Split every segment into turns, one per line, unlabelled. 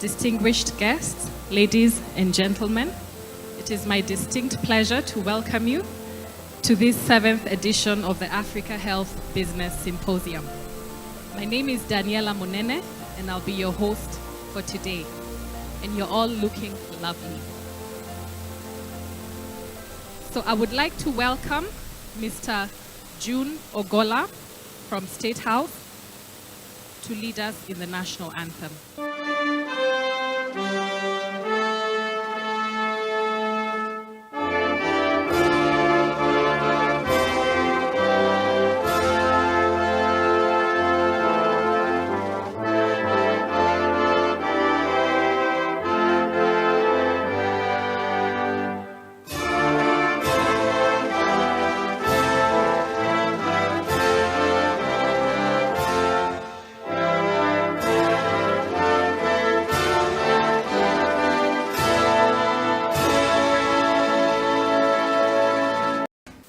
distinguished guests, ladies and gentlemen, it is my distinct pleasure to welcome you to this 7th edition of the Africa Health Business Symposium. My name is Daniela Monene, and I'll be your host for today. And you're all looking lovely. So I would like to welcome Mr. June Ogola from State House to lead us in the national anthem.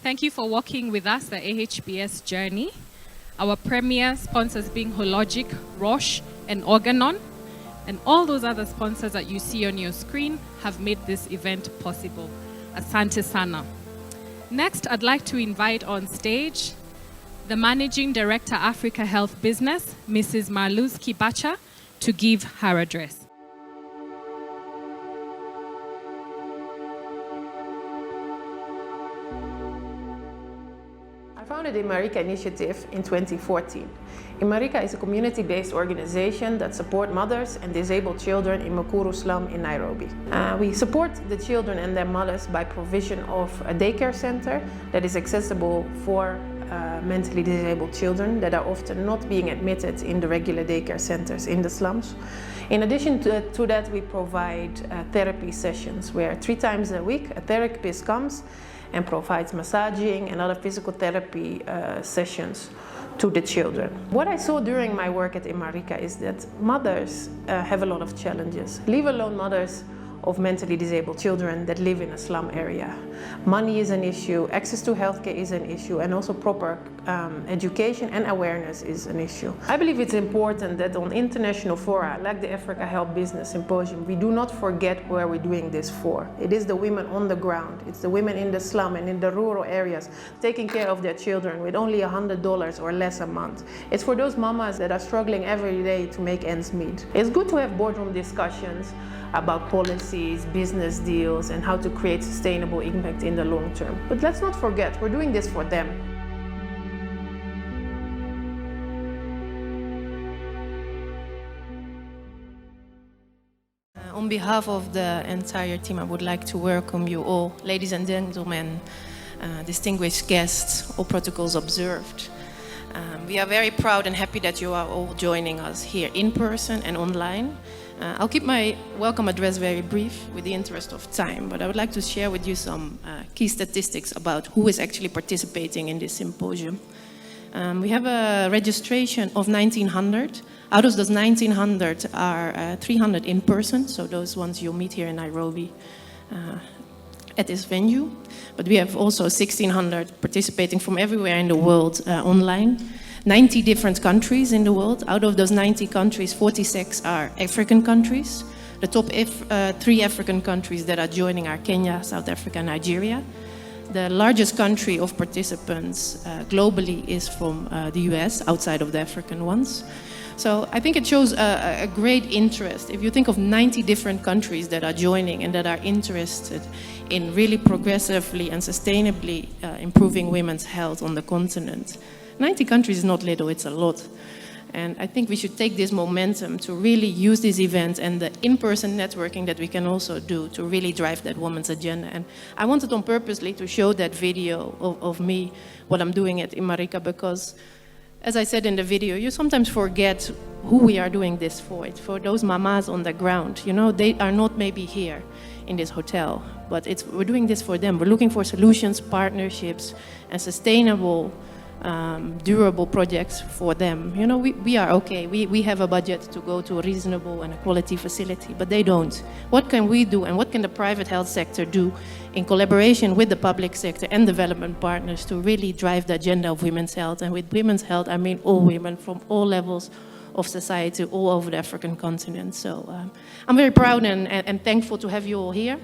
Thank you for walking with us the AHBS journey. Our premier sponsors being Hologic, Roche, and Organon, and all those other sponsors that you see on your screen have made this event possible. Asante sana. Next, I'd like to invite on stage the Managing Director, Africa Health Business, Mrs. Marluz Kibacha, to give her address.
I founded the Imarika Initiative in 2014. Imarika is a community-based organization that supports mothers and disabled children in Mukuru slum in Nairobi. We support the children and their mothers by provision of a daycare center that is accessible for mentally disabled children that are often not being admitted in the regular daycare centers in the slums. In addition to that, we provide therapy sessions where 3 times a week a therapist comes and provides massaging and other physical therapy sessions to the children. What I saw during my work at Imarika is that mothers have a lot of challenges, leave alone mothers of mentally disabled children that live in a slum area. Money is an issue, access to healthcare is an issue, and also proper education and awareness is an issue. I believe it's important that on international fora, like the Africa Health Business Symposium, we do not forget where we're doing this for. It is the women on the ground. It's the women in the slum and in the rural areas taking care of their children with only $100 or less a month. It's for those mamas that are struggling every day to make ends meet. It's good to have boardroom discussions about policies, business deals, and how to create sustainable impact in the long term. But let's not forget, we're doing this for them.
On behalf of the entire team, I would like to welcome you all, ladies and gentlemen, distinguished guests, all protocols observed. We are very proud and happy that you are all joining us here in person and online. I'll keep my welcome address very brief with the interest of time, but I would like to share with you some key statistics about who is actually participating in this symposium. We have a registration of 1,900. Out of those 1,900 are 300 in person, so those ones you'll meet here in Nairobi at this venue. But we have also 1,600 participating from everywhere in the world online. 90 different countries in the world. Out of those 90 countries, 46 are African countries. The top 3 African countries that are joining are Kenya, South Africa, and Nigeria. The largest country of participants globally is from the US, outside of the African ones. So I think it shows a great interest. If you think of 90 different countries that are joining and that are interested in really progressively and sustainably improving women's health on the continent, 90 countries is not little, it's a lot. And I think we should take this momentum to really use this event and the in-person networking that we can also do to really drive that women's agenda. And I wanted on purposely to show that video of me, what I'm doing at Imarika, because as I said in the video, you sometimes forget who we are doing this for. It's for those mamas on the ground. You know, they are not maybe here in this hotel, but we're doing this for them. We're looking for solutions, partnerships, and sustainable durable projects for them. You know, we are okay. We have a budget to go to a reasonable and a quality facility, but they don't. What can we do, and what can the private health sector do in collaboration with the public sector and development partners to really drive the agenda of women's health? And with women's health, I mean all women from all levels of society all over the African continent. So I'm very proud and thankful to have you all here.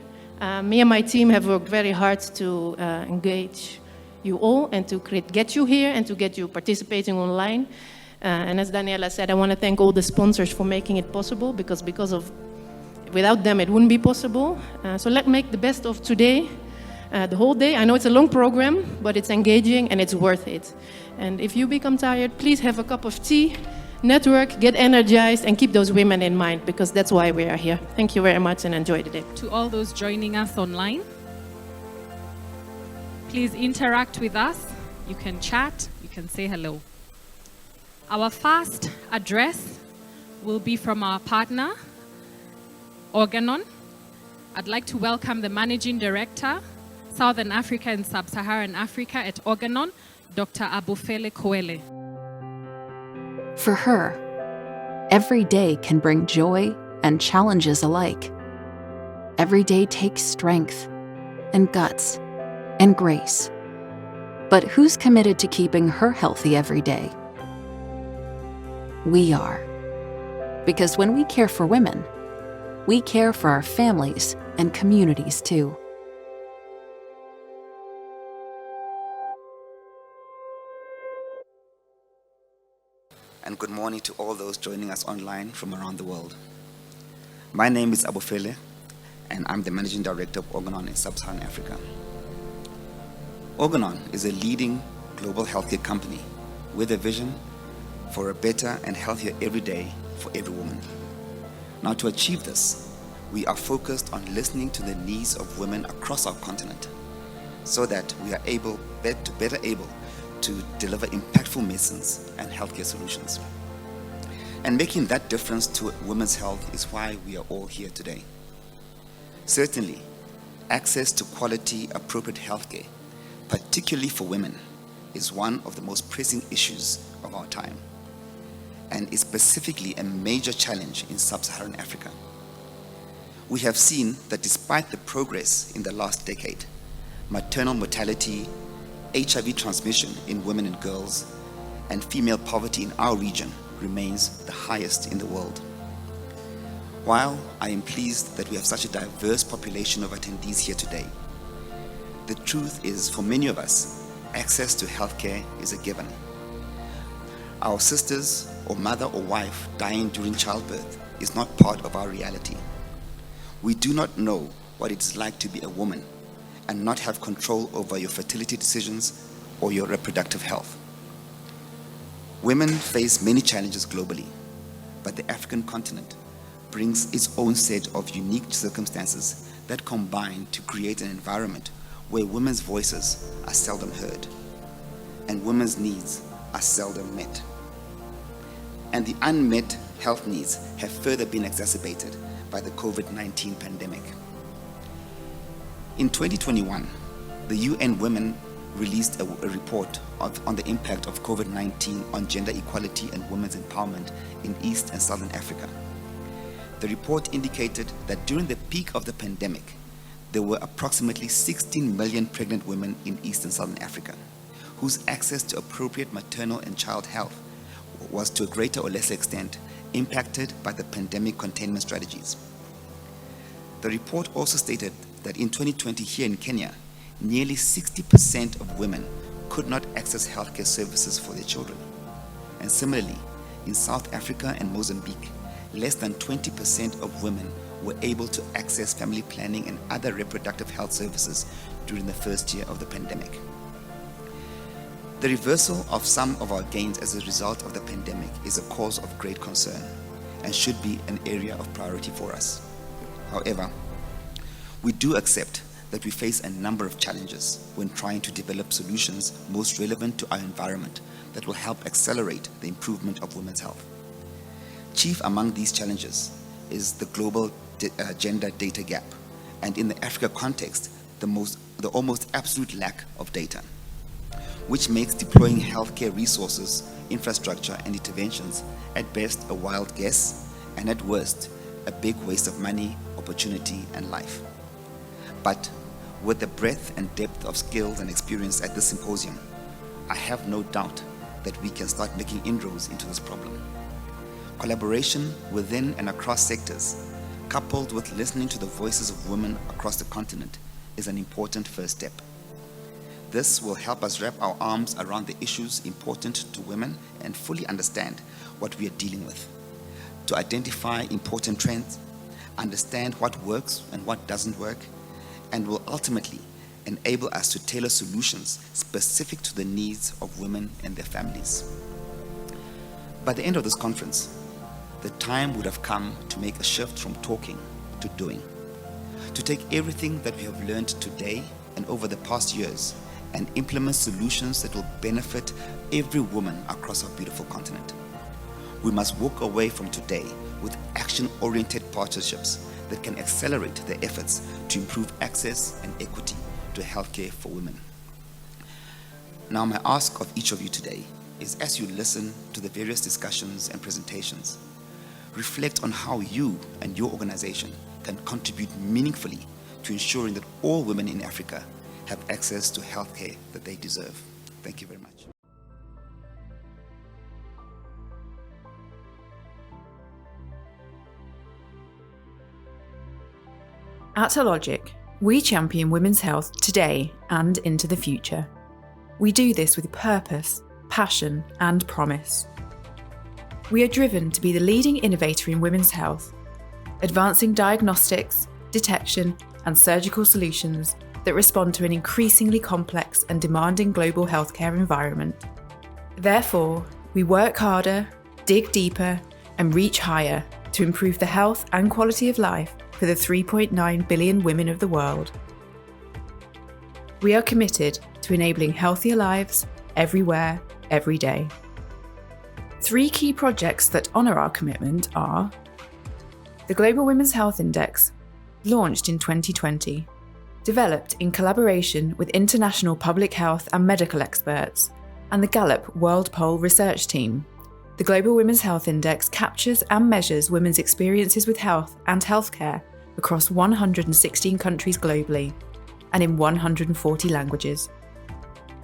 Me and my team have worked very hard to engage you all and to get you here and to get you participating online. And as Daniela said, I want to thank all the sponsors for making it possible, because without them it wouldn't be possible. So let's make the best of today, the whole day. I know it's a long program, but it's engaging and it's worth it. And if you become tired, please have a cup of tea, network, get energized, and keep those women in mind, because that's why we are here. Thank you very much and enjoy the day.
To all those joining us online, please interact with us. You can chat, you can say hello. Our first address will be from our partner, Organon. I'd like to welcome the Managing Director, Southern Africa and Sub-Saharan Africa at Organon, Dr. Abufele Koele.
For her, every day can bring joy and challenges alike. Every day takes strength and guts and grace. But who's committed to keeping her healthy every day? We are. Because when we care for women, we care for our families and communities too.
And good morning to all those joining us online from around the world. My name is Abufele, and I'm the Managing Director of Organon in Sub-Saharan Africa. Organon is a leading global healthcare company with a vision for a better and healthier every day for every woman. Now, to achieve this, we are focused on listening to the needs of women across our continent so that we are better able to deliver impactful medicines and healthcare solutions. And making that difference to women's health is why we are all here today. Certainly, access to quality, appropriate healthcare, particularly for women, is one of the most pressing issues of our time, and is specifically a major challenge in sub-Saharan Africa. We have seen that despite the progress in the last decade, maternal mortality, HIV transmission in women and girls, and female poverty in our region remains the highest in the world. While I am pleased that we have such a diverse population of attendees here today, the truth is, for many of us, access to healthcare is a given. Our sisters or mother or wife dying during childbirth is not part of our reality. We do not know what it's like to be a woman and not have control over your fertility decisions or your reproductive health. Women face many challenges globally, but the African continent brings its own set of unique circumstances that combine to create an environment where women's voices are seldom heard and women's needs are seldom met. And the unmet health needs have further been exacerbated by the COVID-19 pandemic. In 2021, the UN Women released a report on the impact of COVID-19 on gender equality and women's empowerment in East and Southern Africa. The report indicated that during the peak of the pandemic, there were approximately 16 million pregnant women in East and Southern Africa, whose access to appropriate maternal and child health was to a greater or lesser extent impacted by the pandemic containment strategies. The report also stated that in 2020 here in Kenya, nearly 60% of women could not access healthcare services for their children. And similarly, in South Africa and Mozambique, less than 20% of women were able to access family planning and other reproductive health services during the first year of the pandemic. The reversal of some of our gains as a result of the pandemic is a cause of great concern and should be an area of priority for us. However, we do accept that we face a number of challenges when trying to develop solutions most relevant to our environment that will help accelerate the improvement of women's health. Chief among these challenges is the global gender data gap, and in the Africa context, the almost absolute lack of data, which makes deploying healthcare resources, infrastructure, and interventions at best a wild guess, and at worst, a big waste of money, opportunity, and life. But with the breadth and depth of skills and experience at this symposium, I have no doubt that we can start making inroads into this problem. Collaboration within and across sectors, coupled with listening to the voices of women across the continent, is an important first step. This will help us wrap our arms around the issues important to women and fully understand what we are dealing with, to identify important trends, understand what works and what doesn't work, and will ultimately enable us to tailor solutions specific to the needs of women and their families. By the end of this conference, the time would have come to make a shift from talking to doing, to take everything that we have learned today and over the past years and implement solutions that will benefit every woman across our beautiful continent. We must walk away from today with action-oriented partnerships that can accelerate the efforts to improve access and equity to healthcare for women. Now, my ask of each of you today is, as you listen to the various discussions and presentations, reflect on how you and your organization can contribute meaningfully to ensuring that all women in Africa have access to healthcare that they deserve. Thank you very much.
At Hologic, we champion women's health today and into the future. We do this with purpose, passion, and promise. We are driven to be the leading innovator in women's health, advancing diagnostics, detection, and surgical solutions that respond to an increasingly complex and demanding global healthcare environment. Therefore, we work harder, dig deeper, and reach higher to improve the health and quality of life for the 3.9 billion women of the world. We are committed to enabling healthier lives everywhere, every day. 3 key projects that honour our commitment are the Global Women's Health Index, launched in 2020, developed in collaboration with international public health and medical experts, and the Gallup World Poll Research Team. The Global Women's Health Index captures and measures women's experiences with health and healthcare across 116 countries globally and in 140 languages.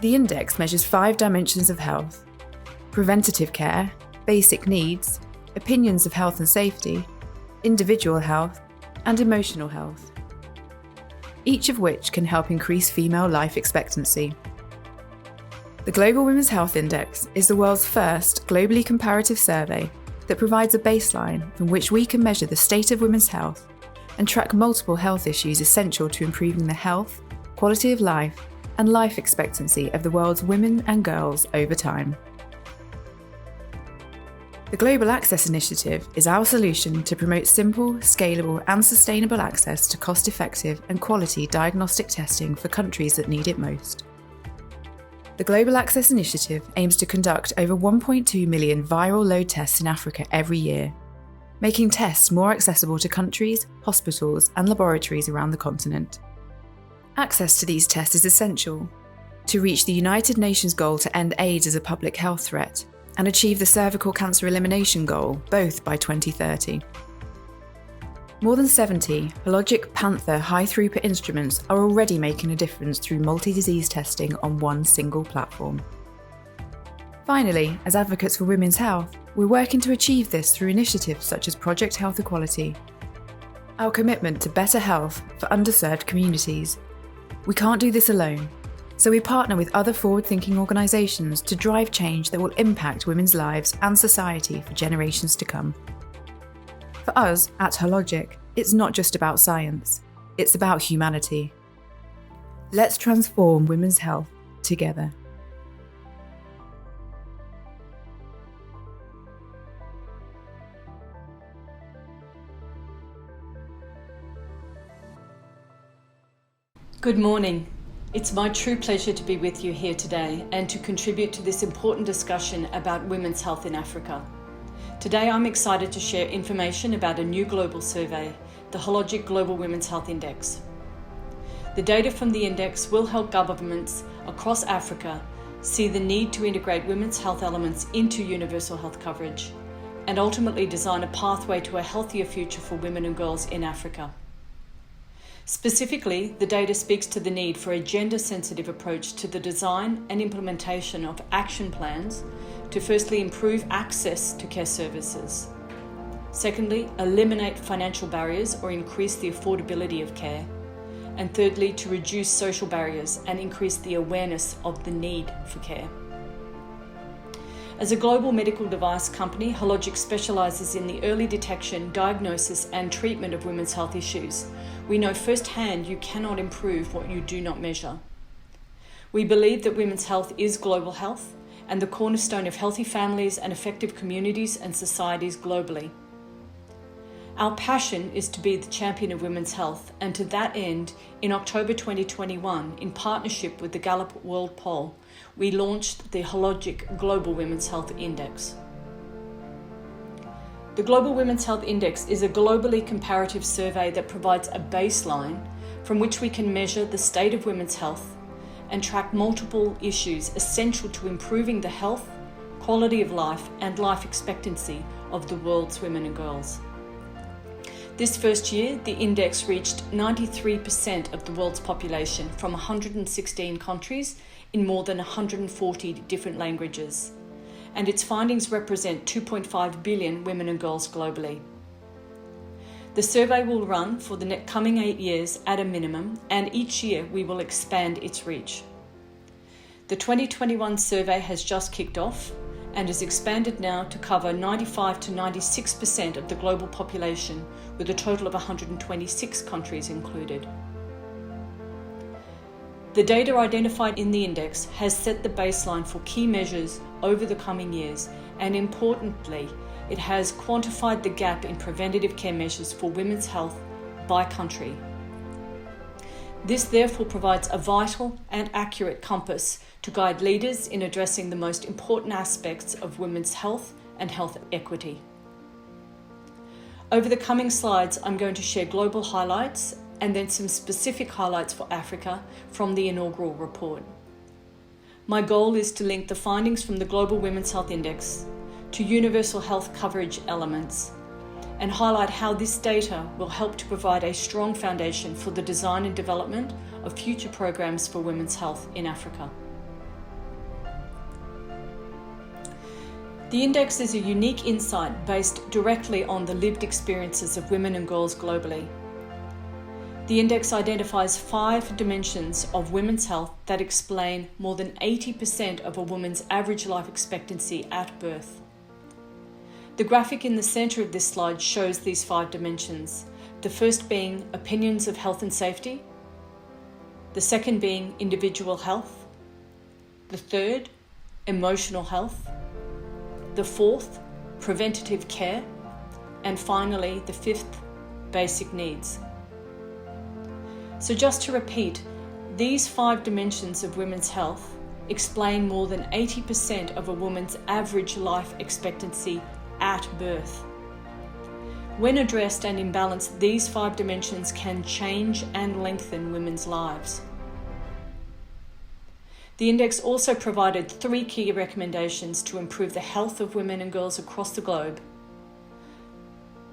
The index measures 5 dimensions of health: preventative care, basic needs, opinions of health and safety, individual health, and emotional health, each of which can help increase female life expectancy. The Global Women's Health Index is the world's first globally comparative survey that provides a baseline from which we can measure the state of women's health and track multiple health issues essential to improving the health, quality of life, and life expectancy of the world's women and girls over time. The Global Access Initiative is our solution to promote simple, scalable, and sustainable access to cost-effective and quality diagnostic testing for countries that need it most. The Global Access Initiative aims to conduct over 1.2 million viral load tests in Africa every year, making tests more accessible to countries, hospitals, and laboratories around the continent. Access to these tests is essential to reach the United Nations goal to end AIDS as a public health threat and achieve the cervical cancer elimination goal, both by 2030. More than 70 Hologic Panther high-throughput instruments are already making a difference through multi-disease testing on one single platform. Finally, as advocates for women's health, we're working to achieve this through initiatives such as Project Health Equality, our commitment to better health for underserved communities. We can't do this alone, so we partner with other forward-thinking organisations to drive change that will impact women's lives and society for generations to come. For us at Hologic, it's not just about science, it's about humanity. Let's transform women's health together.
Good morning. It's my true pleasure to be with you here today and to contribute to this important discussion about women's health in Africa. Today I'm excited to share information about a new global survey, the Hologic Global Women's Health Index. The data from the index will help governments across Africa see the need to integrate women's health elements into universal health coverage and ultimately design a pathway to a healthier future for women and girls in Africa. Specifically, the data speaks to the need for a gender-sensitive approach to the design and implementation of action plans to firstly improve access to care services, Secondly, eliminate financial barriers or increase the affordability of care. And thirdly, to reduce social barriers and increase the awareness of the need for care. As a global medical device company, Hologic specialises in the early detection, diagnosis and treatment of women's health issues. We know firsthand you cannot improve what you do not measure. We believe that women's health is global health and the cornerstone of healthy families and effective communities and societies globally. Our passion is to be the champion of women's health, and to that end, in October 2021, in partnership with the Gallup World Poll, we launched the Hologic Global Women's Health Index. The Global Women's Health Index is a globally comparative survey that provides a baseline from which we can measure the state of women's health and track multiple issues essential to improving the health, quality of life, and life expectancy of the world's women and girls. This first year, the index reached 93% of the world's population from 116 countries in more than 140 different languages, and its findings represent 2.5 billion women and girls globally. The survey will run for the coming 8 years at a minimum, and each year we will expand its reach. The 2021 survey has just kicked off and is expanded now to cover 95 to 96% of the global population, with a total of 126 countries included. The data identified in the index has set the baseline for key measures over the coming years, and importantly, it has quantified the gap in preventative care measures for women's health by country. This therefore provides a vital and accurate compass to guide leaders in addressing the most important aspects of women's health and health equity. Over the coming slides, I'm going to share global highlights and then some specific highlights for Africa from the inaugural report. My goal is to link the findings from the Global Women's Health Index to universal health coverage elements and highlight how this data will help to provide a strong foundation for the design and development of future programs for women's health in Africa. The index is a unique insight based directly on the lived experiences of women and girls globally. The index identifies 5 dimensions of women's health that explain more than 80% of a woman's average life expectancy at birth. The graphic in the center of this slide shows these 5 dimensions, the first being opinions of health and safety, the second being individual health, the third, emotional health, the fourth, preventative care, and finally, the fifth, basic needs. So just to repeat, these 5 dimensions of women's health explain more than 80% of a woman's average life expectancy at birth. When addressed and in balance, these 5 dimensions can change and lengthen women's lives. The index also provided 3 key recommendations to improve the health of women and girls across the globe.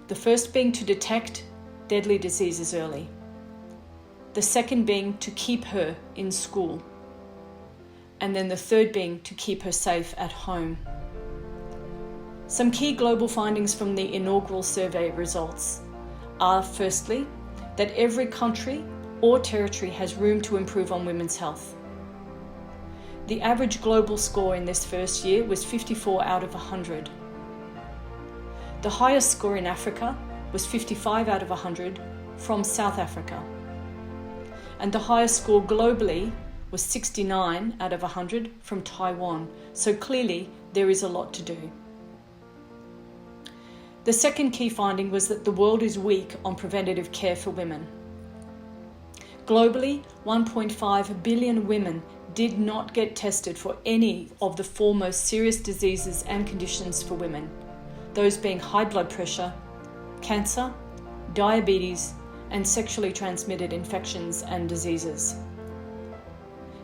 The first being to detect deadly diseases early. The second being to keep her in school. And then the third being to keep her safe at home. Some key global findings from the inaugural survey results are, firstly, that every country or territory has room to improve on women's health. The average global score in this first year was 54 out of 100. The highest score in Africa was 55 out of 100 from South Africa. And the highest score globally was 69 out of 100 from Taiwan. So clearly there is a lot to do. The second key finding was that the world is weak on preventative care for women. Globally, 1.5 billion women did not get tested for any of the 4 most serious diseases and conditions for women, those being high blood pressure, cancer, diabetes, and sexually transmitted infections and diseases.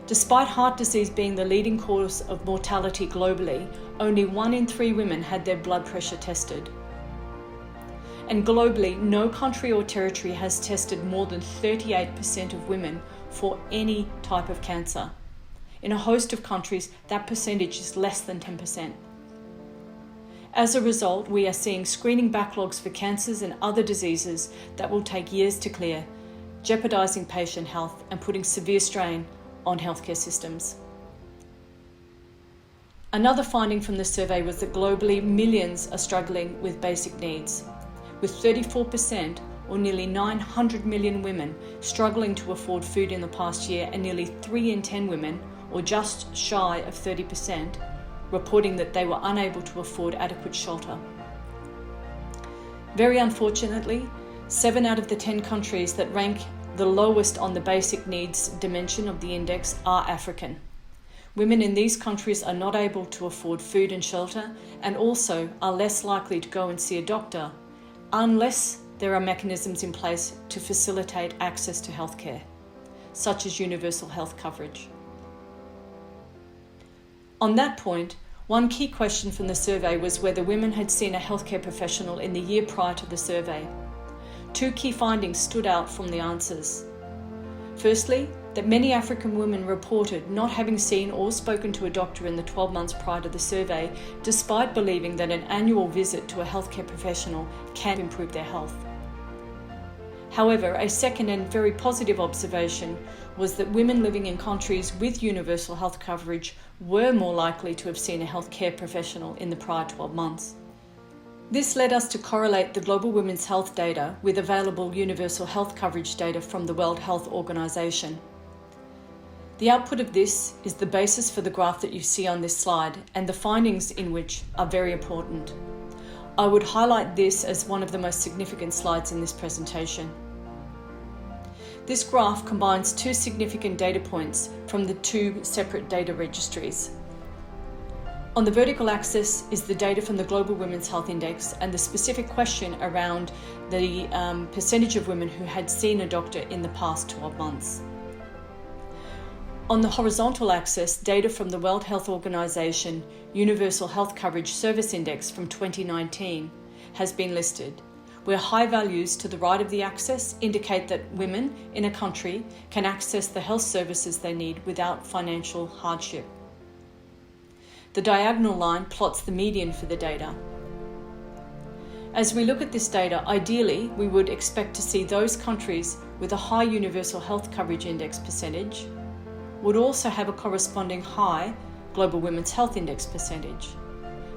Despite heart disease being the leading cause of mortality globally, only 1 in 3 women had their blood pressure tested. And globally, no country or territory has tested more than 38% of women for any type of cancer. In a host of countries, that percentage is less than 10%. As a result, we are seeing screening backlogs for cancers and other diseases that will take years to clear, jeopardising patient health and putting severe strain on healthcare systems. Another finding from the survey was that globally millions are struggling with basic needs, with 34% or nearly 900 million women struggling to afford food in the past year, and nearly 3 in 10 women, or just shy of 30%, reporting that they were unable to afford adequate shelter. Very unfortunately, 7 out of the 10 countries that rank the lowest on the basic needs dimension of the index are African. Women in these countries are not able to afford food and shelter, and also are less likely to go and see a doctor unless there are mechanisms in place to facilitate access to healthcare, such as universal health coverage. On that point, one key question from the survey was whether women had seen a healthcare professional in the year prior to the survey. 2 key findings stood out from the answers. Firstly, that many African women reported not having seen or spoken to a doctor in the 12 months prior to the survey, despite believing that an annual visit to a healthcare professional can improve their health. However, a second and very positive observation was that women living in countries with universal health coverage were more likely to have seen a healthcare professional in the prior 12 months. This led us to correlate the global women's health data with available universal health coverage data from the World Health Organization. The output of this is the basis for the graph that you see on this slide, and the findings in which are very important. I would highlight this as one of the most significant slides in this presentation. This graph combines 2 significant data points from the 2 separate data registries. On the vertical axis is the data from the Global Women's Health Index and the specific question around the percentage of women who had seen a doctor in the past 12 months. On the horizontal axis, data from the World Health Organization Universal Health Coverage Service Index from 2019 has been listed, where high values to the right of the axis indicate that women in a country can access the health services they need without financial hardship. The diagonal line plots the median for the data. As we look at this data, ideally, we would expect to see those countries with a high universal health coverage index percentage would also have a corresponding high Global Women's Health Index percentage.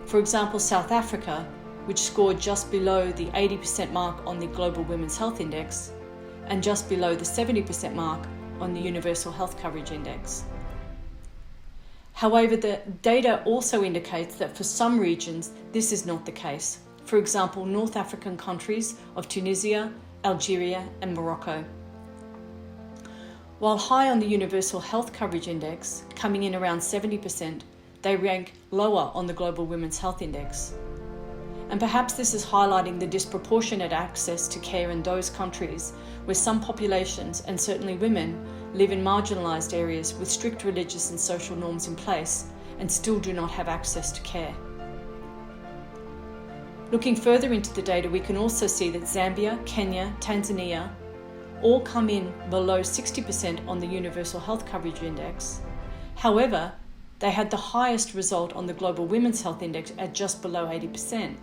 For example, South Africa, which scored just below the 80% mark on the Global Women's Health Index and just below the 70% mark on the Universal Health Coverage Index. However, the data also indicates that for some regions, this is not the case. For example, North African countries of Tunisia, Algeria, and Morocco. While high on the Universal Health Coverage Index, coming in around 70%, they rank lower on the Global Women's Health Index. And perhaps this is highlighting the disproportionate access to care in those countries where some populations, and certainly women, live in marginalised areas with strict religious and social norms in place and still do not have access to care. Looking further into the data, we can also see that Zambia, Kenya, Tanzania all come in below 60% on the Universal Health Coverage Index. However, they had the highest result on the Global Women's Health Index at just below 80%.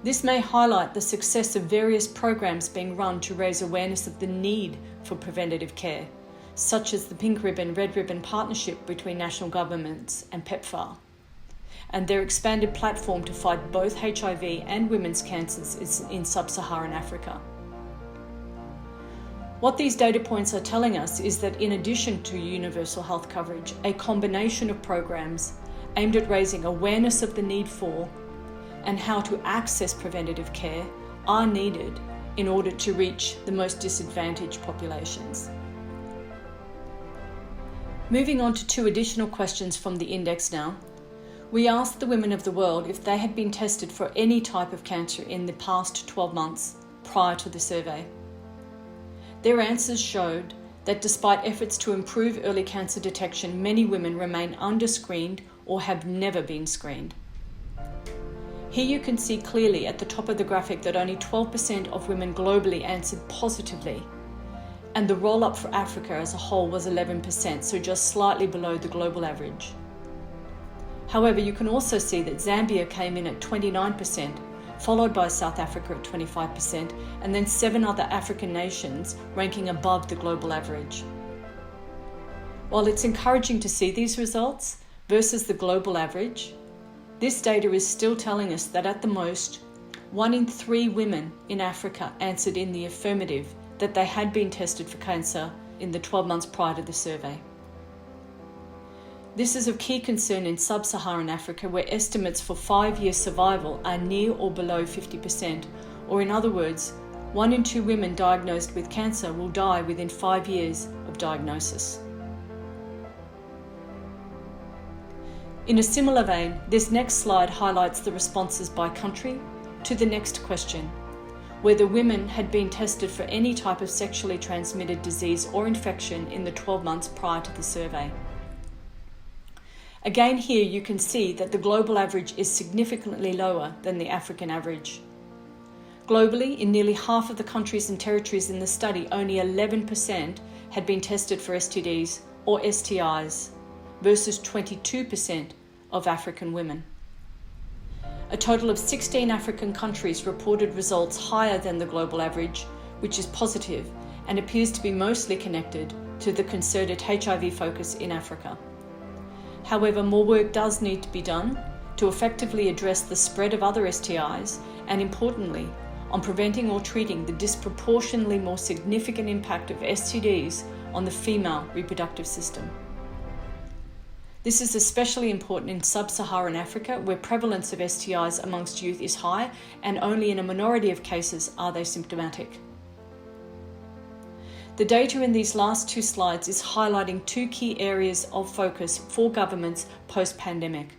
This may highlight the success of various programs being run to raise awareness of the need for preventative care, such as the Pink Ribbon, Red Ribbon partnership between national governments and PEPFAR, and their expanded platform to fight both HIV and women's cancers in sub-Saharan Africa. What these data points are telling us is that in addition to universal health coverage, a combination of programs aimed at raising awareness of the need for and how to access preventative care are needed in order to reach the most disadvantaged populations. Moving on to 2 additional questions from the index now. We asked the women of the world if they had been tested for any type of cancer in the past 12 months prior to the survey. Their answers showed that despite efforts to improve early cancer detection, many women remain underscreened or have never been screened. Here you can see clearly at the top of the graphic that only 12% of women globally answered positively, and the roll-up for Africa as a whole was 11%, so just slightly below the global average. However, you can also see that Zambia came in at 29%, followed by South Africa at 25%, and then 7 other African nations ranking above the global average. While it's encouraging to see these results versus the global average, this data is still telling us that at the most, 1 in 3 women in Africa answered in the affirmative that they had been tested for cancer in the 12 months prior to the survey. This is of key concern in sub-Saharan Africa, where estimates for 5-year survival are near or below 50%, or in other words, 1 in 2 women diagnosed with cancer will die within 5 years of diagnosis. In a similar vein, this next slide highlights the responses by country to the next question, whether women had been tested for any type of sexually transmitted disease or infection in the 12 months prior to the survey. Again, here you can see that the global average is significantly lower than the African average. Globally, in nearly half of the countries and territories in the study, only 11% had been tested for STDs or STIs, versus 22% of African women. A total of 16 African countries reported results higher than the global average, which is positive and appears to be mostly connected to the concerted HIV focus in Africa. However, more work does need to be done to effectively address the spread of other STIs and, importantly, on preventing or treating the disproportionately more significant impact of STDs on the female reproductive system. This is especially important in sub-Saharan Africa, where prevalence of STIs amongst youth is high and only in a minority of cases are they symptomatic. The data in these last 2 slides is highlighting 2 key areas of focus for governments post-pandemic.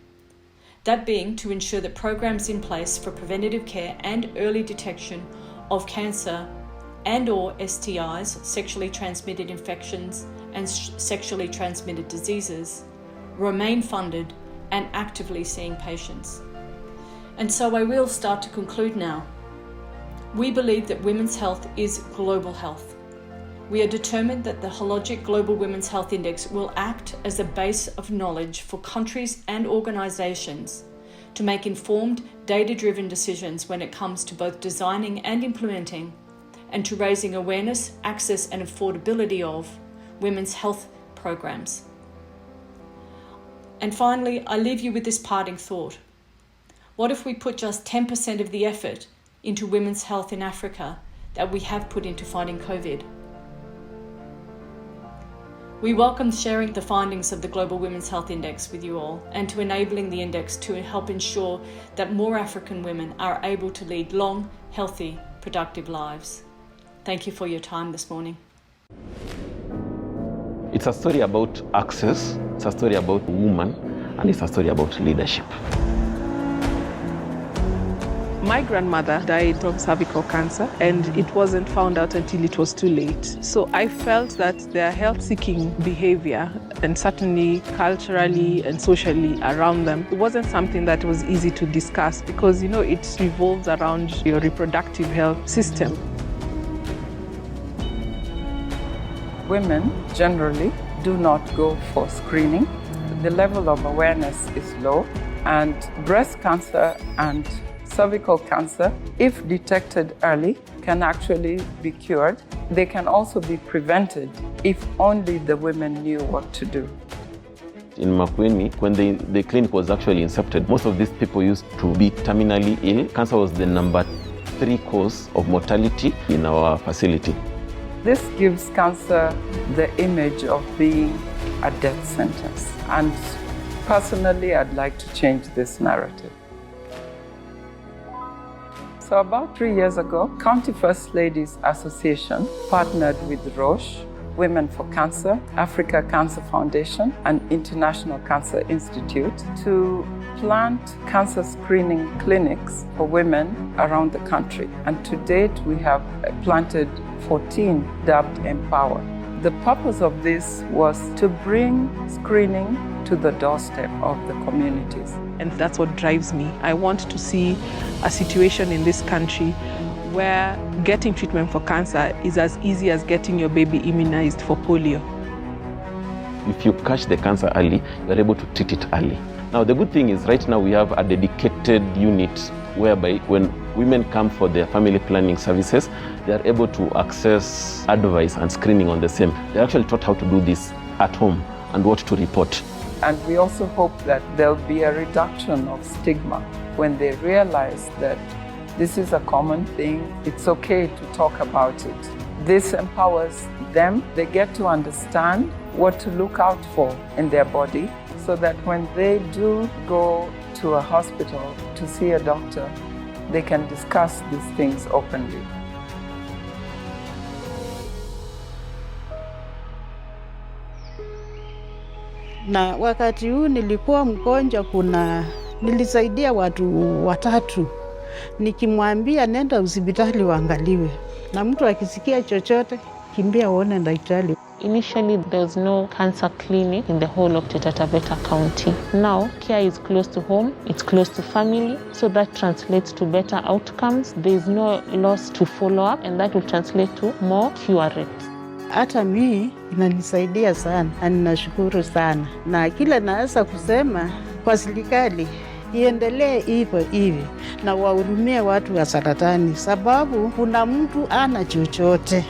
That being to ensure that programs in place for preventative care and early detection of cancer and/or STIs, sexually transmitted infections and sexually transmitted diseases, remain funded and actively seeing patients. And so I will start to conclude now. We believe that women's health is global health. We are determined that the Hologic Global Women's Health Index will act as a base of knowledge for countries and organisations to make informed, data-driven decisions when it comes to both designing and implementing, and to raising awareness, access and affordability of women's health programs. And finally, I leave you with this parting thought. What if we put just 10% of the effort into women's health in Africa that we have put into fighting COVID? We welcome sharing the findings of the Global Women's Health Index with you all, and to enabling the index to help ensure that more African women are able to lead long, healthy, productive lives. Thank you for your time this morning.
It's a story about access, it's a story about women, and it's a story about leadership.
My grandmother died from cervical cancer, and it wasn't found out until it was too late. So I felt that their health-seeking behavior, and certainly culturally and socially around them, it wasn't something that was easy to discuss because, it revolves around your reproductive health system.
Women generally do not go for screening. The level of awareness is low, and breast cancer and cervical cancer, if detected early, can actually be cured. They can also be prevented if only the women knew what to do.
In Makueni, when the clinic was actually incepted, most of these people used to be terminally ill. Cancer was the number 3 cause of mortality in our facility.
This gives cancer the image of being a death sentence. And personally, I'd like to change this narrative. So about 3 years ago, County First Ladies Association partnered with Roche, Women for Cancer, Africa Cancer Foundation, and International Cancer Institute to plant cancer screening clinics for women around the country. And to date, we have planted 14, dubbed Empower. The purpose of this was to bring screening to the doorstep of the communities.
And that's what drives me. I want to see a situation in this country where getting treatment for cancer is as easy as getting your baby immunized for polio.
If you catch the cancer early, you're able to treat it early. Now, the good thing is right now we have a dedicated unit whereby when women come for their family planning services, they are able to access advice and screening on the same. They're actually taught how to do this at home and what to report.
And we also hope that there'll be a reduction of stigma when they realize that this is a common thing. It's okay to talk about it. This empowers them. They get to understand what to look out for in their body so that when they do go to a hospital to see a doctor, they can discuss these things openly.
Na wakati huu nilikuwa mgonjwa, nilisaidia watu 3. Nikimwambia nenda hospitali waangaliwe, na mtu akisikia chochote kimbia uone daktari.
Initially, there was no cancer clinic in the whole of Taita Taveta County. Now, care is close to home, it's close to family, so that translates to better outcomes. There is no loss to follow up, and that will translate to more cure rates.
Hata mimi inanisaidia sana, na ninashukuru sana. Na kile naweza kusema kwa serikali iendelee hivyo hivi na wahurumie watu wa saratani, sababu kuna mtu ana chochote.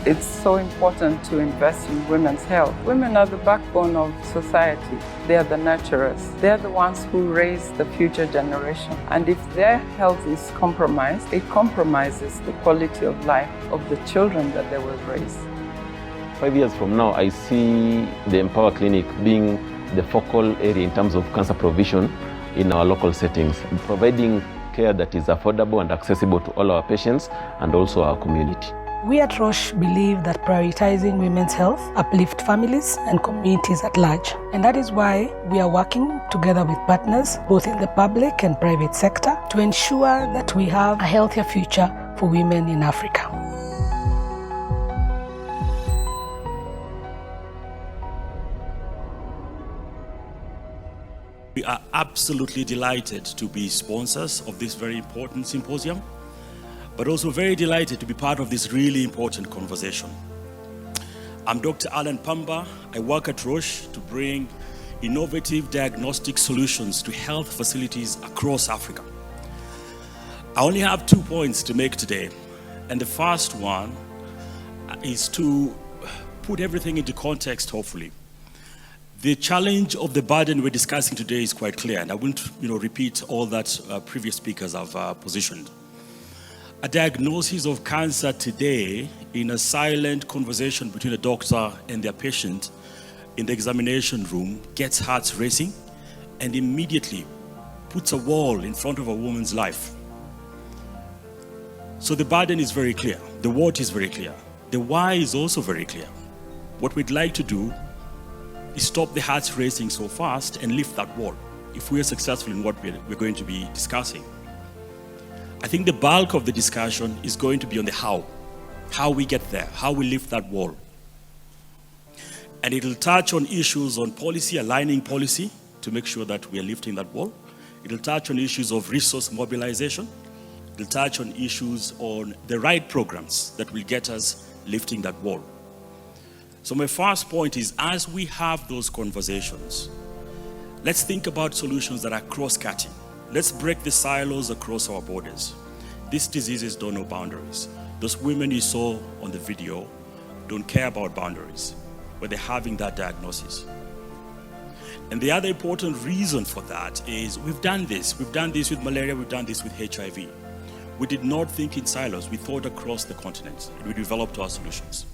It's so important to invest in women's health. Women are the backbone of society. They are the nurturers. They are the ones who raise the future generation. And if their health is compromised, it compromises the quality of life of the children that they will raise.
5 years from now, I see the Empower Clinic being the focal area in terms of cancer provision in our local settings, providing care that is affordable and accessible to all our patients and also our community.
We at Roche believe that prioritizing women's health uplift families and communities at large. And that is why we are working together with partners, both in the public and private sector, to ensure that we have a healthier future for women in Africa.
We are absolutely delighted to be sponsors of this very important symposium, but also very delighted to be part of this really important conversation. I'm Dr. Alan Pamba. I work at Roche to bring innovative diagnostic solutions to health facilities across Africa. I only have 2 points to make today, and the first one is to put everything into context, hopefully. The challenge of the burden we're discussing today is quite clear, and I won't repeat all that previous speakers have positioned. A diagnosis of cancer today in a silent conversation between a doctor and their patient in the examination room gets hearts racing and immediately puts a wall in front of a woman's life. So the burden is very clear. The what is very clear. The why is also very clear. What we'd like to do is stop the hearts racing so fast and lift that wall if we are successful in what we're going to be discussing. I think the bulk of the discussion is going to be on the how we get there, how we lift that wall. And it'll touch on issues on policy, aligning policy to make sure that we are lifting that wall. It'll touch on issues of resource mobilization. It'll touch on issues on the right programs that will get us lifting that wall. So my first point is, as we have those conversations, let's think about solutions that are cross-cutting. Let's break the silos across our borders. These diseases don't know boundaries. Those women you saw on the video don't care about boundaries, but they're having that diagnosis. And the other important reason for that is we've done this. We've done this with malaria, we've done this with HIV. We did not think in silos, we thought across the continent, and we developed our solutions.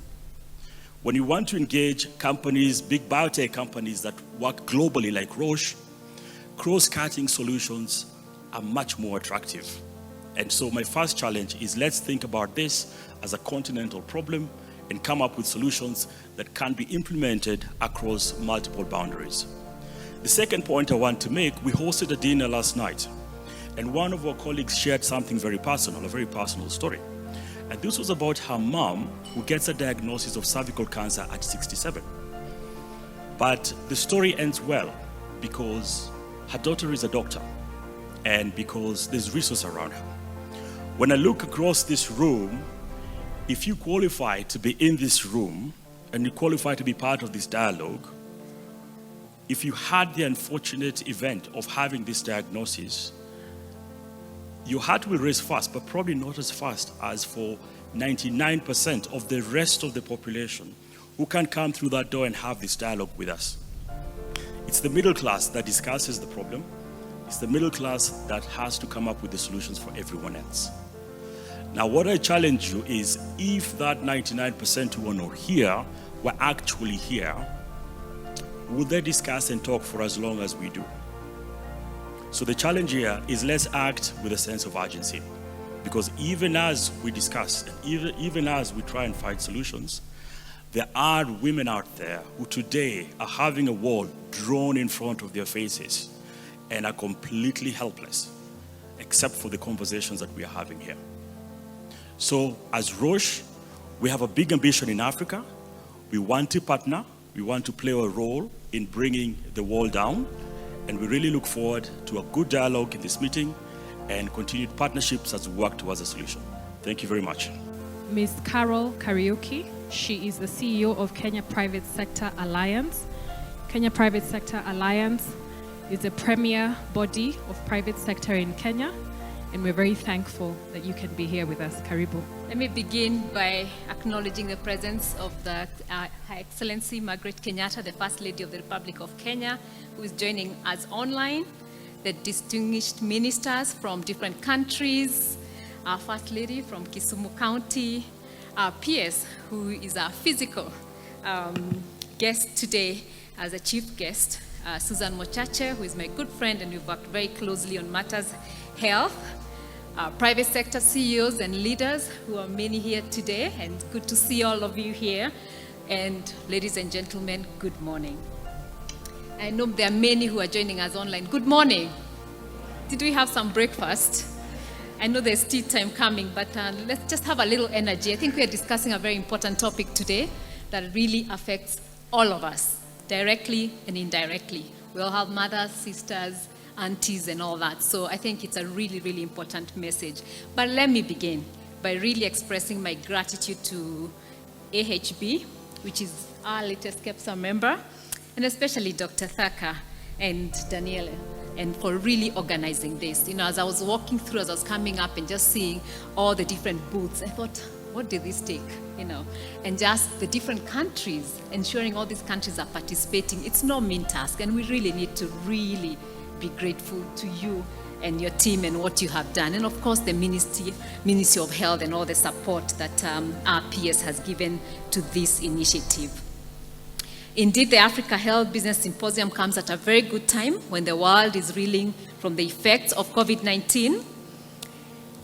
When you want to engage companies, big biotech companies that work globally like Roche, cross-cutting solutions are much more attractive. And so my first challenge is, let's think about this as a continental problem and come up with solutions that can be implemented across multiple boundaries. The second point I want to make, we hosted a dinner last night, and one of our colleagues shared something very personal, a very personal story. And this was about her mom, who gets a diagnosis of cervical cancer at 67. But the story ends well because her daughter is a doctor and because there's resource around her. When I look across this room, if you qualify to be in this room and you qualify to be part of this dialogue, if you had the unfortunate event of having this diagnosis, your heart will race fast, but probably not as fast as for 99% of the rest of the population who can come through that door and have this dialogue with us. It's the middle class that discusses the problem. It's the middle class that has to come up with the solutions for everyone else. Now, what I challenge you is, if that 99% who are not here were actually here, would they discuss and talk for as long as we do? So the challenge here is, let's act with a sense of urgency. Because even as we discuss, and even as we try and find solutions, there are women out there who today are having a wall drawn in front of their faces and are completely helpless, except for the conversations that we are having here. So as Roche, we have a big ambition in Africa. We want to partner. We want to play a role in bringing the wall down. And we really look forward to a good dialogue in this meeting and continued partnerships as we work towards a solution. Thank you very much.
Ms. Carol Kariuki, she is the CEO of Kenya Private Sector Alliance. Kenya Private Sector Alliance is a premier body of private sector in Kenya, and we're very thankful that you can be here with us. Karibu.
Let me begin by acknowledging the presence of the Her Excellency Margaret Kenyatta, the First Lady of the Republic of Kenya, who is joining us online, the distinguished ministers from different countries, our First Lady from Kisumu County, our PS, who is our physical guest today as a chief guest, Susan Mochache, who is my good friend, and we've worked very closely on matters health, private sector CEOs and leaders, who are many here today, and good to see all of you here. And ladies and gentlemen, good morning. I know there are many who are joining us online. Good morning. Did we have some breakfast? I know there's tea time coming, but let's just have a little energy. I think we are discussing a very important topic today that really affects all of us, directly and indirectly. We all have mothers, sisters, aunties, and all that. So I think it's a really, really important message. But let me begin by really expressing my gratitude to AHB, which is our latest KEPSA member, and especially Dr. Thaka and Daniela, and for really organizing this. You know, as I was walking through, as I was coming up and just seeing all the different booths, I thought, what did this take? You know, and just the different countries, ensuring all these countries are participating. It's no mean task, and we really need to really be grateful to you and your team and what you have done. And of course, the Ministry of Health and all the support that our PS has given to this initiative. Indeed, the Africa Health Business Symposium comes at a very good time when the world is reeling from the effects of COVID-19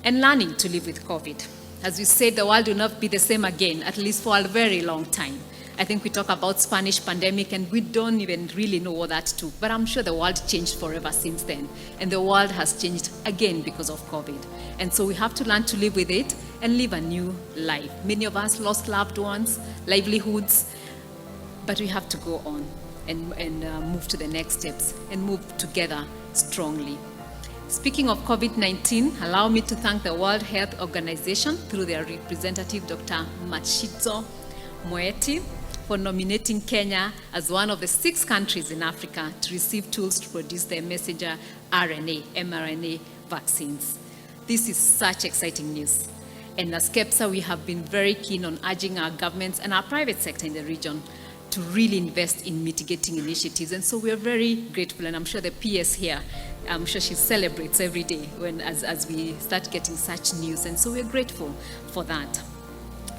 and learning to live with COVID. As we said, the world will not be the same again, at least for a very long time. I think we talk about Spanish pandemic and we don't even really know what that took, but I'm sure the world changed forever since then. And the world has changed again because of COVID. And so we have to learn to live with it and live a new life. Many of us lost loved ones, livelihoods, but we have to go on and move to the next steps and move together strongly. Speaking of COVID-19, allow me to thank the World Health Organization through their representative, Dr. Matshidiso Moeti, for nominating Kenya as one of the 6 countries in Africa to receive tools to produce their messenger RNA, mRNA vaccines. This is such exciting news. And as KEPSA, we have been very keen on urging our governments and our private sector in the region to really invest in mitigating initiatives. And so we are very grateful, and I'm sure the PS here, I'm sure she celebrates every day as we start getting such news. And so we're grateful for that.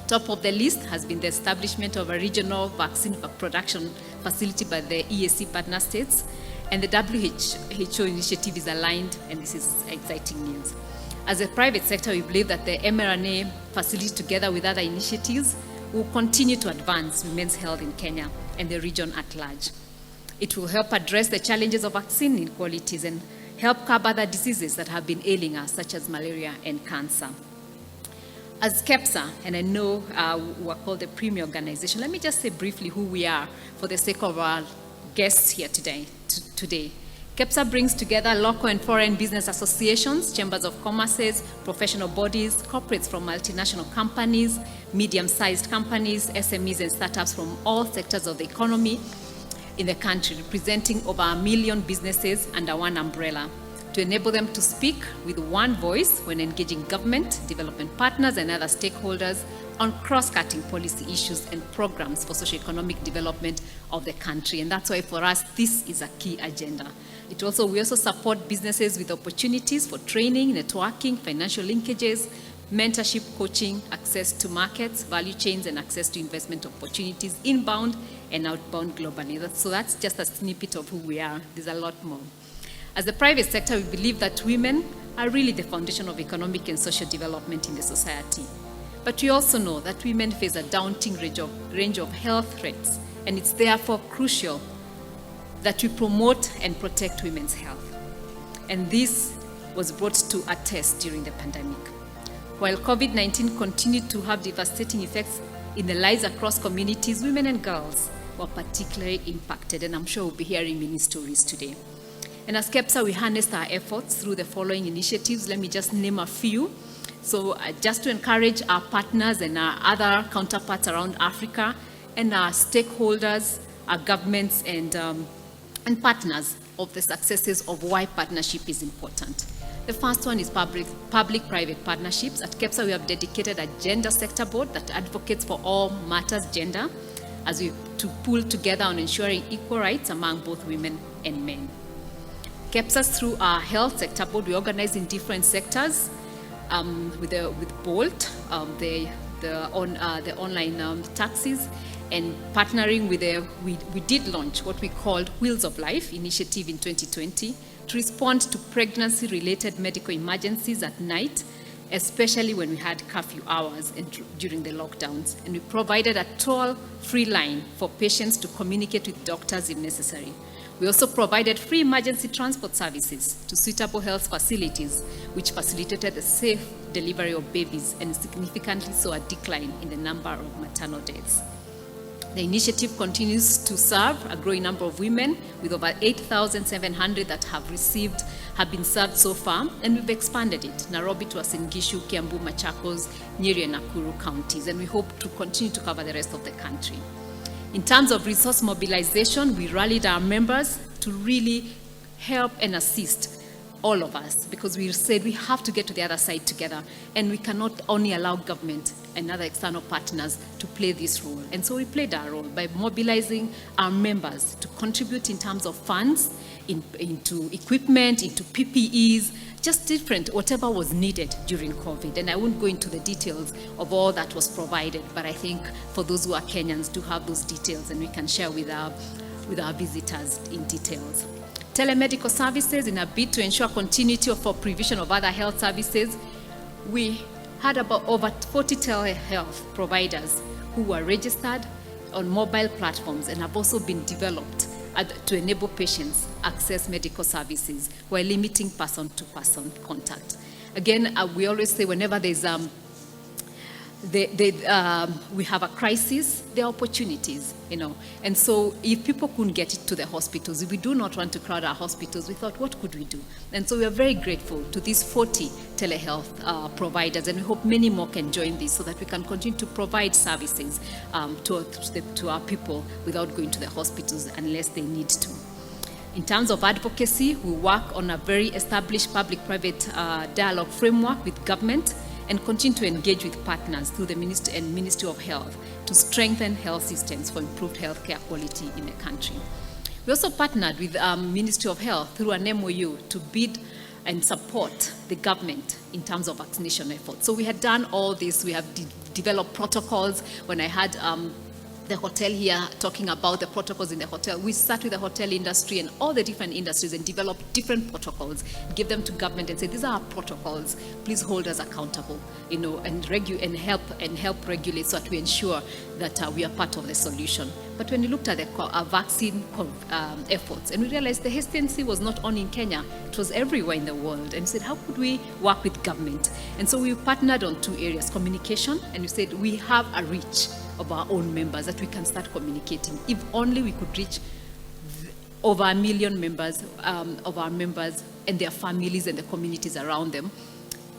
Top of the list has been the establishment of a regional vaccine production facility by the EAC partner states, and the WHO initiative is aligned, and this is exciting news. As a private sector, we believe that the mRNA facility, together with other initiatives, will continue to advance women's health in Kenya and the region at large. It will help address the challenges of vaccine inequalities and help curb other diseases that have been ailing us, such as malaria and cancer. As KEPSA, and I know we're called the premier organization, let me just say briefly who we are for the sake of our guests here today. KEPSA brings together local and foreign business associations, chambers of commerce, professional bodies, corporates from multinational companies, medium-sized companies, SMEs and startups from all sectors of the economy. in the country, representing over 1 million businesses under one umbrella, to enable them to speak with one voice when engaging government, development partners, and other stakeholders on cross-cutting policy issues and programs for socio-economic development of the country. And that's why for us, this is a key agenda. We also support businesses with opportunities for training, networking, financial linkages, mentorship, coaching, access to markets, value chains, and access to investment opportunities inbound and outbound globally. So that's just a snippet of who we are. There's a lot more. As the private sector, we believe that women are really the foundation of economic and social development in the society. But we also know that women face a daunting range of health threats, and it's therefore crucial that we promote and protect women's health. And this was brought to a test during the pandemic. While COVID-19 continued to have devastating effects in the lives across communities, women and girls were particularly impacted, and I'm sure we'll be hearing many stories today. And as KEPSA, we harnessed our efforts through the following initiatives. Let me just name a few. So just to encourage our partners and our other counterparts around Africa and our stakeholders, our governments and partners of the successes of why partnership is important. The first one is public-private partnerships. At KEPSA, we have dedicated a gender sector board that advocates for all matters gender to pull together on ensuring equal rights among both women and men. KEPSA, through our health sector board, we organize in different sectors with Bolt, the online taxis, and partnering with we did launch what we called Wheels of Life initiative in 2020 to respond to pregnancy-related medical emergencies at night, especially when we had curfew hours and during the lockdowns. And we provided a toll-free line for patients to communicate with doctors if necessary. We also provided free emergency transport services to suitable health facilities, which facilitated the safe delivery of babies and significantly saw a decline in the number of maternal deaths. The initiative continues to serve a growing number of women, with over 8,700 that have been served so far, and we've expanded it, Nairobi to Uasin Gishu, Kiambu, Machakos, Nyeri, and Nakuru counties, and we hope to continue to cover the rest of the country. In terms of resource mobilization, we rallied our members to really help and assist all of us, because we said we have to get to the other side together, and we cannot only allow government and other external partners to play this role. And so we played our role by mobilizing our members to contribute in terms of funds, into equipment, into PPEs, just different, whatever was needed during COVID. And I won't go into the details of all that was provided, but I think for those who are Kenyans do have those details, and we can share with our visitors in details. Telemedical services, in a bid to ensure continuity for provision of other health services, we had about over 40 telehealth providers who were registered on mobile platforms and have also been developed to enable patients access medical services while limiting person-to-person contact. Again, we always say whenever there's we have a crisis, there are opportunities, And so if people couldn't get it to the hospitals, if we do not want to crowd our hospitals, we thought, what could we do? And so we are very grateful to these 40 telehealth providers, and we hope many more can join this so that we can continue to provide services to our people without going to the hospitals unless they need to. In terms of advocacy, we work on a very established public-private dialogue framework with government, and continue to engage with partners through the Ministry of Health to strengthen health systems for improved healthcare quality in the country. We also partnered with Ministry of Health through an MOU to bid and support the government in terms of vaccination efforts. So we had done all this. We have developed protocols. When I had the hotel here talking about the protocols in the hotel, we sat with the hotel industry and all the different industries and developed different protocols, give them to government and say, these are our protocols, please hold us accountable, and help regulate so that we ensure that we are part of the solution. But when we looked at the vaccine efforts, and we realized the hesitancy was not only in Kenya, it was everywhere in the world, and said, how could we work with government? And so we partnered on two areas, communication, and we said we have a reach of our own members that we can start communicating. If only we could reach over 1 million members of our members and their families and the communities around them,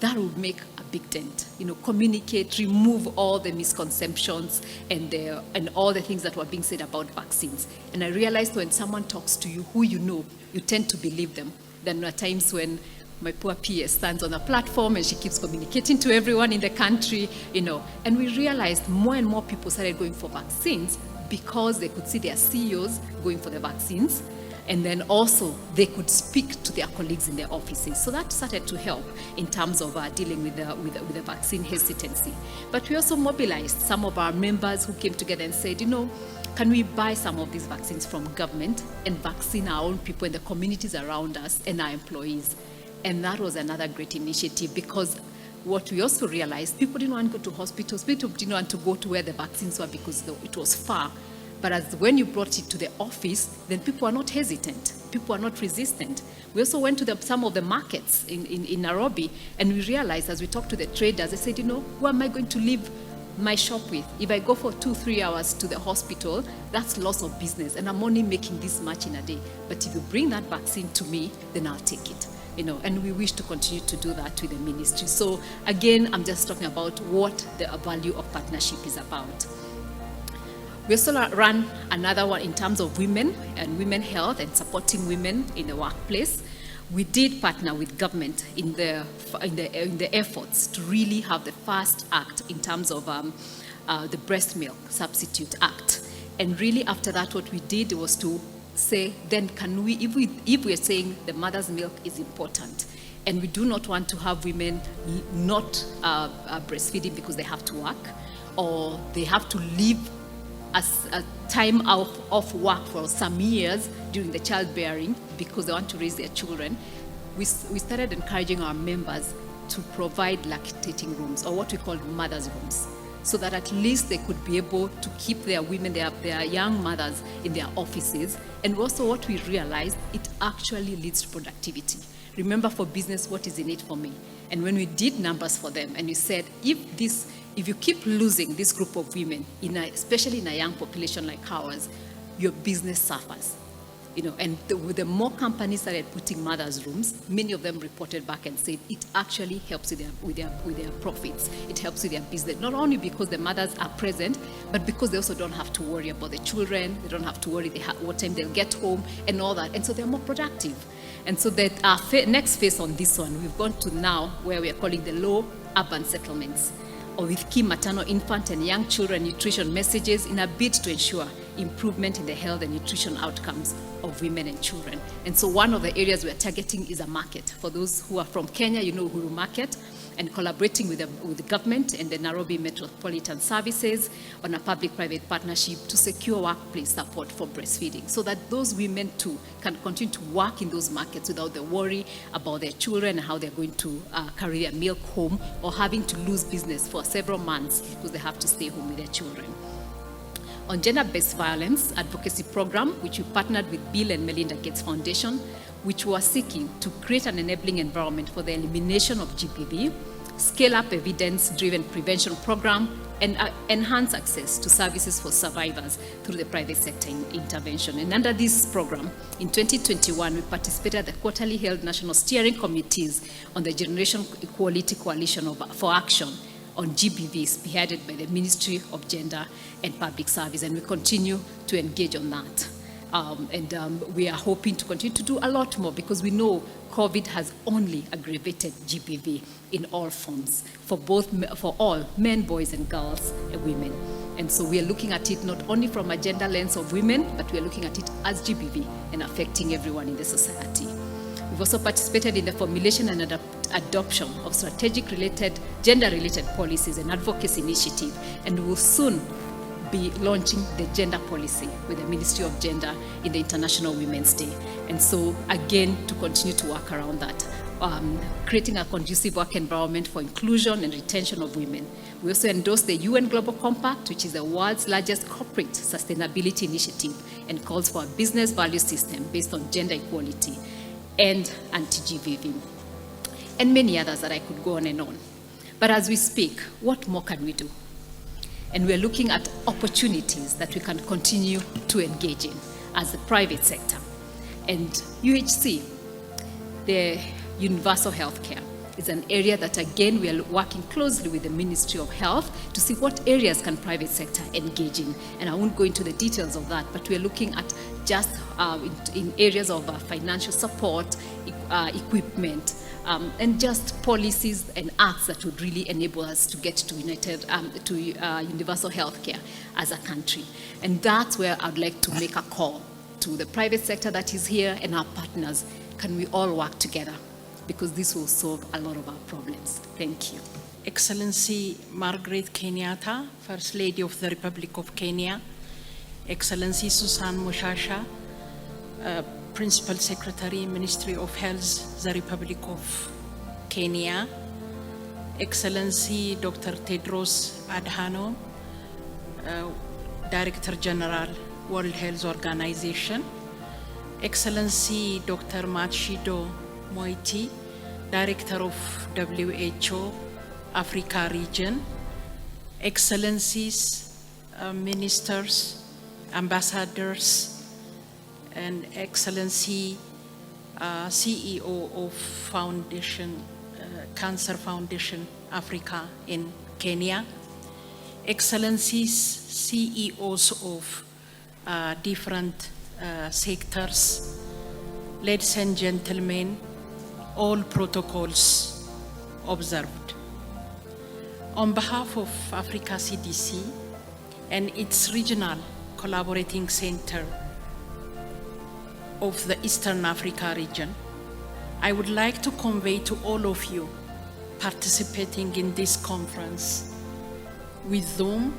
that would make a big dent. Communicate, remove all the misconceptions and all the things that were being said about vaccines. And I realized when someone talks to you who you tend to believe them. Then there are times when my poor PS stands on a platform and she keeps communicating to everyone in the country, And we realized more and more people started going for vaccines because they could see their CEOs going for the vaccines. And then also they could speak to their colleagues in their offices. So that started to help in terms of dealing with the vaccine hesitancy. But we also mobilized some of our members who came together and said, can we buy some of these vaccines from government and vaccine our own people in the communities around us and our employees? And that was another great initiative, because what we also realized, people didn't want to go to hospitals, people didn't want to go to where the vaccines were because it was far. But when you brought it to the office, then people are not hesitant. People are not resistant. We also went to some of the markets in Nairobi, and we realized as we talked to the traders, they said, who am I going to leave my shop with? If I go for 2-3 hours to the hospital, that's loss of business, and I'm only making this much in a day. But if you bring that vaccine to me, then I'll take it. And we wish to continue to do that with the ministry. So again, I'm just talking about what the value of partnership is about. We also run another one in terms of women and women health and supporting women in the workplace. We did partner with government in the efforts to really have the first act in terms of the Breast Milk Substitute Act. And really after that, what we did was to say, then can we, if we're saying the mother's milk is important, and we do not want to have women not breastfeeding because they have to work, or they have to leave a time off work for some years during the childbearing because they want to raise their children, we started encouraging our members to provide lactating rooms, or what we call mother's rooms, so that at least they could be able to keep their women, their young mothers in their offices. And also what we realized, it actually leads to productivity. Remember, for business, what is in it for me? And when we did numbers for them, and we said, if you keep losing this group of women, especially in a young population like ours, your business suffers. And the more companies started putting mothers' rooms, many of them reported back and said it actually helps with their profits. It helps with their business, not only because the mothers are present, but because they also don't have to worry about the children. They don't have to worry what time they'll get home and all that. And so they're more productive. And so that our next phase on this one, we've gone to now where we are calling the low urban settlements, or with key maternal, infant, and young children nutrition messages in a bid to ensure improvement in the health and nutrition outcomes of women and children. And so one of the areas we are targeting is a market. For those who are from Kenya, Uhuru Market, and collaborating with the government and the Nairobi Metropolitan Services on a public-private partnership to secure workplace support for breastfeeding, so that those women too can continue to work in those markets without the worry about their children and how they're going to carry their milk home, or having to lose business for several months because they have to stay home with their children. On gender-based violence advocacy program, which we partnered with Bill and Melinda Gates Foundation, which was seeking to create an enabling environment for the elimination of GBV, scale up evidence-driven prevention program, and enhance access to services for survivors through the private sector intervention. And under this program, in 2021, we participated at the quarterly held national steering committees on the Generation Equality Coalition for Action on GBV, spearheaded by the Ministry of Gender and Public Service, and we continue to engage on that. We are hoping to continue to do a lot more, because we know COVID has only aggravated GBV in all forms, for all men, boys, and girls, and women. And so we are looking at it not only from a gender lens of women, but we are looking at it as GBV and affecting everyone in the society. We've also participated in the formulation and adoption of strategic gender-related policies and advocacy initiative, and we will soon be launching the gender policy with the Ministry of Gender in the International Women's Day. And so again, to continue to work around that, creating a conducive work environment for inclusion and retention of women. We also endorsed the UN Global Compact, which is the world's largest corporate sustainability initiative, and calls for a business value system based on gender equality and anti-GBV, and many others that I could go on and on. But as we speak, what more can we do? And we're looking at opportunities that we can continue to engage in as the private sector. And UHC, the universal healthcare, is an area that, again, we are working closely with the Ministry of Health to see what areas can private sector engage in. And I won't go into the details of that, but we are looking at just in areas of financial support, equipment, and just policies and acts that would really enable us to get to universal health care as a country. And that's where I'd like to make a call to the private sector that is here and our partners. Can we all work together? Because this will solve a lot of our problems. Thank you.
Excellency Margaret Kenyatta, First Lady of the Republic of Kenya, Excellency Susan Mushasha, Principal Secretary, Ministry of Health, the Republic of Kenya, Excellency Dr. Tedros Adhanom, Director General, World Health Organization, Excellency Dr. Matshidiso Moeti, Director of WHO, Africa Region, Excellencies, Ministers, Ambassadors, and Excellency CEO of Cancer Foundation Africa in Kenya, Excellencies, CEOs of different sectors, ladies and gentlemen, all protocols observed. On behalf of Africa CDC and its regional collaborating center of the Eastern Africa region, I would like to convey to all of you participating in this conference with Zoom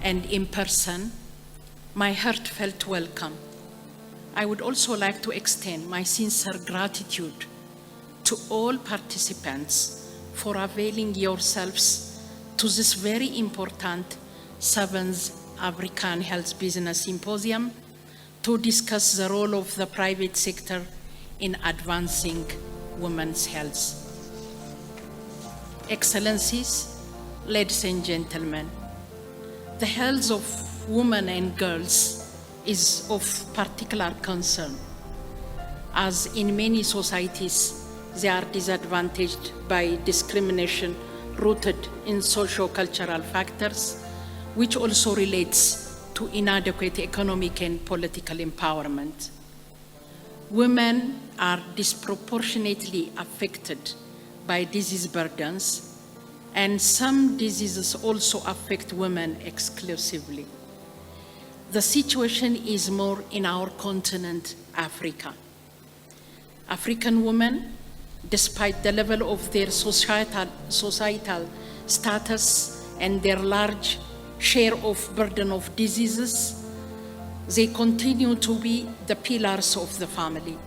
and in person my heartfelt welcome. I would also like to extend my sincere gratitude to all participants for availing yourselves to this very important 7th African Health Business Symposium to discuss the role of the private sector in advancing women's health. Excellencies, ladies and gentlemen, the health of women and girls is of particular concern, as in many societies they are disadvantaged by discrimination rooted in socio-cultural factors, which also relates to inadequate economic and political empowerment. Women are disproportionately affected by disease burdens, and some diseases also affect women exclusively. The situation is more in our continent, Africa. African women, despite the level of their societal status and their large share of burden of diseases, they continue to be the pillars of the family.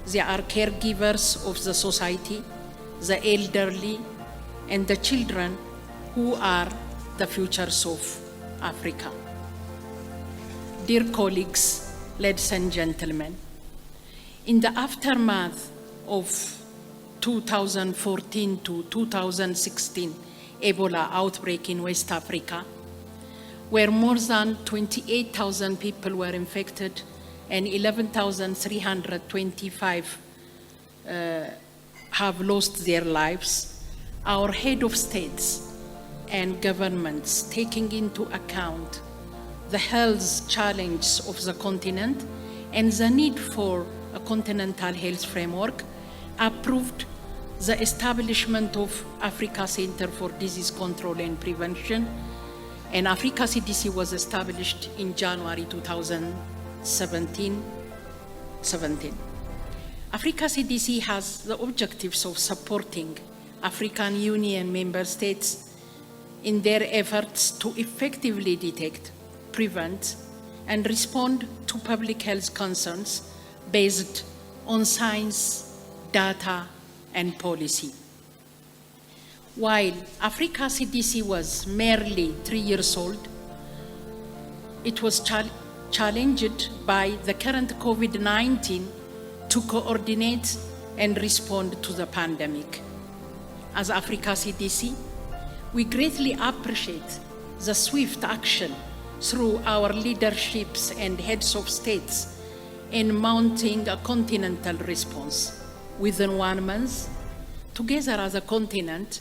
They are caregivers of the society, the elderly, and the children who are the futures of Africa. Dear colleagues, ladies and gentlemen, in the aftermath of 2014 to 2016 Ebola outbreak in West Africa, where more than 28,000 people were infected and 11,325 have lost their lives, our head of states and governments, taking into account the health challenges of the continent and the need for a continental health framework, approved the establishment of Africa Center for Disease Control and Prevention, and Africa CDC was established in January 2017. Africa CDC has the objectives of supporting African Union member states in their efforts to effectively detect, prevent, and respond to public health concerns based on science, data, and policy. While Africa CDC was merely 3 years old, it was challenged by the current COVID-19 to coordinate and respond to the pandemic. As Africa CDC, we greatly appreciate the swift action through our leaderships and heads of states in mounting a continental response within 1 month together as a continent,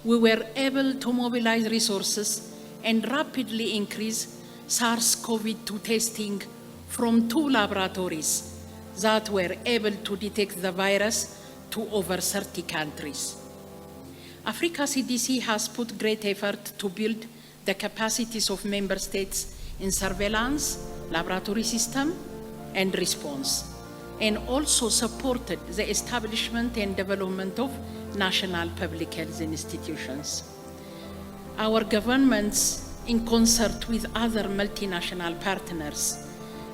we were able to mobilize resources and rapidly increase SARS-CoV-2 testing from 2 laboratories that were able to detect the virus to over 30 countries. Africa CDC has put great effort to build the capacities of member states in surveillance, laboratory system, and response, and also supported the establishment and development of national public health institutions. Our governments, in concert with other multinational partners,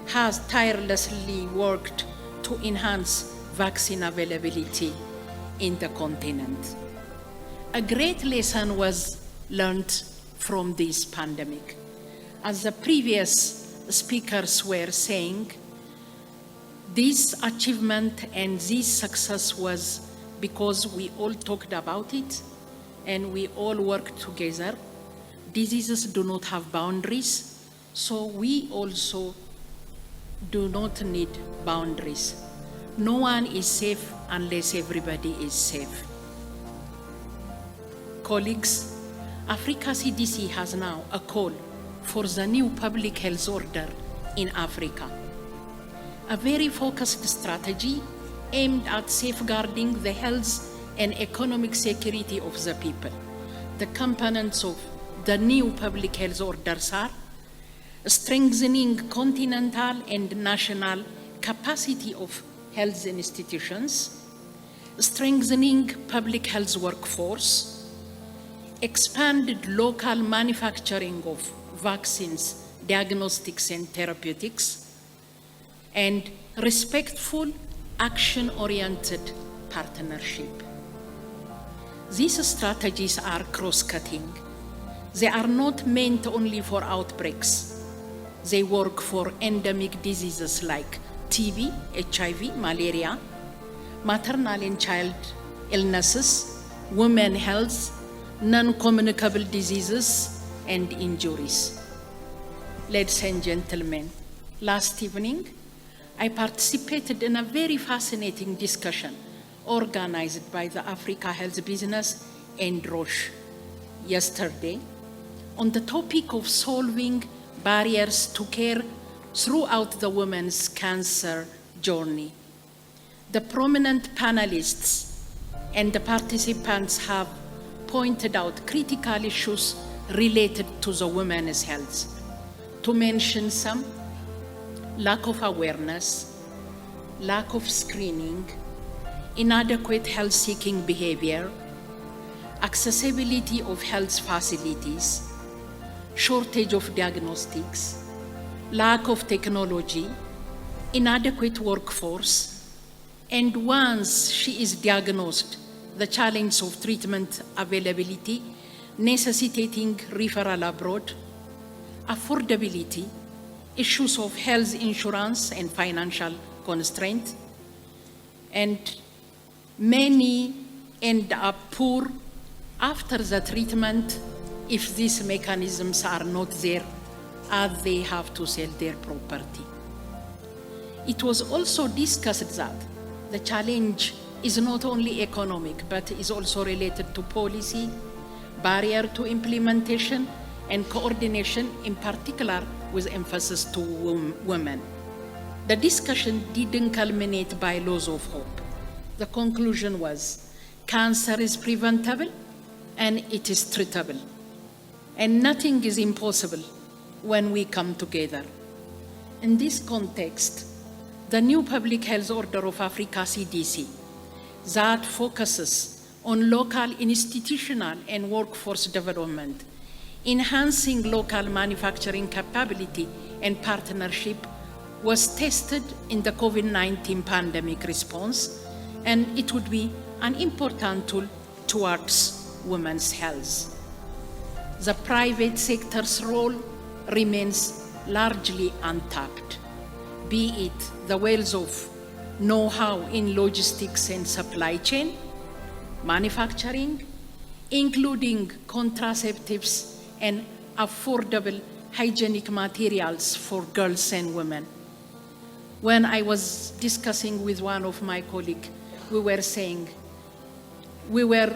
has tirelessly worked to enhance vaccine availability in the continent. A great lesson was learned from this pandemic. As the previous speakers were saying, this achievement and this success was because we all talked about it and we all worked together. Diseases do not have boundaries, so we also do not need boundaries. No one is safe unless everybody is safe. Colleagues, Africa CDC has now a call for the new public health order in Africa. A very focused strategy aimed at safeguarding the health and economic security of the people. The components of the new public health orders are strengthening continental and national capacity of health institutions, strengthening public health workforce, expanded local manufacturing of vaccines, diagnostics, and therapeutics, and respectful, action-oriented partnership. These strategies are cross-cutting. They are not meant only for outbreaks. They work for endemic diseases like TB, HIV, malaria, maternal and child illnesses, women health, non-communicable diseases, and injuries. Ladies and gentlemen, last evening, I participated in a very fascinating discussion organized by the Africa Health Business and Roche yesterday on the topic of solving barriers to care throughout the women's cancer journey. The prominent panelists and the participants have pointed out critical issues related to the women's health. To mention some, lack of awareness, lack of screening, inadequate health-seeking behavior, accessibility of health facilities, shortage of diagnostics, lack of technology, inadequate workforce, and once she is diagnosed, the challenge of treatment availability necessitating referral abroad, affordability, issues of health insurance and financial constraint, and many end up poor after the treatment if these mechanisms are not there, as they have to sell their property. It was also discussed that the challenge is not only economic, but is also related to policy, barrier to implementation, and coordination, in particular with emphasis to women. The discussion didn't culminate by loss of hope. The conclusion was, cancer is preventable and it is treatable. And nothing is impossible when we come together. In this context, the new Public Health Order of Africa CDC that focuses on local institutional and workforce development, enhancing local manufacturing capability and partnership was tested in the COVID-19 pandemic response, and it would be an important tool towards women's health. The private sector's role remains largely untapped, be it the wells of know-how in logistics and supply chain, manufacturing, including contraceptives and affordable hygienic materials for girls and women. When I was discussing with one of my colleagues, we were saying, we were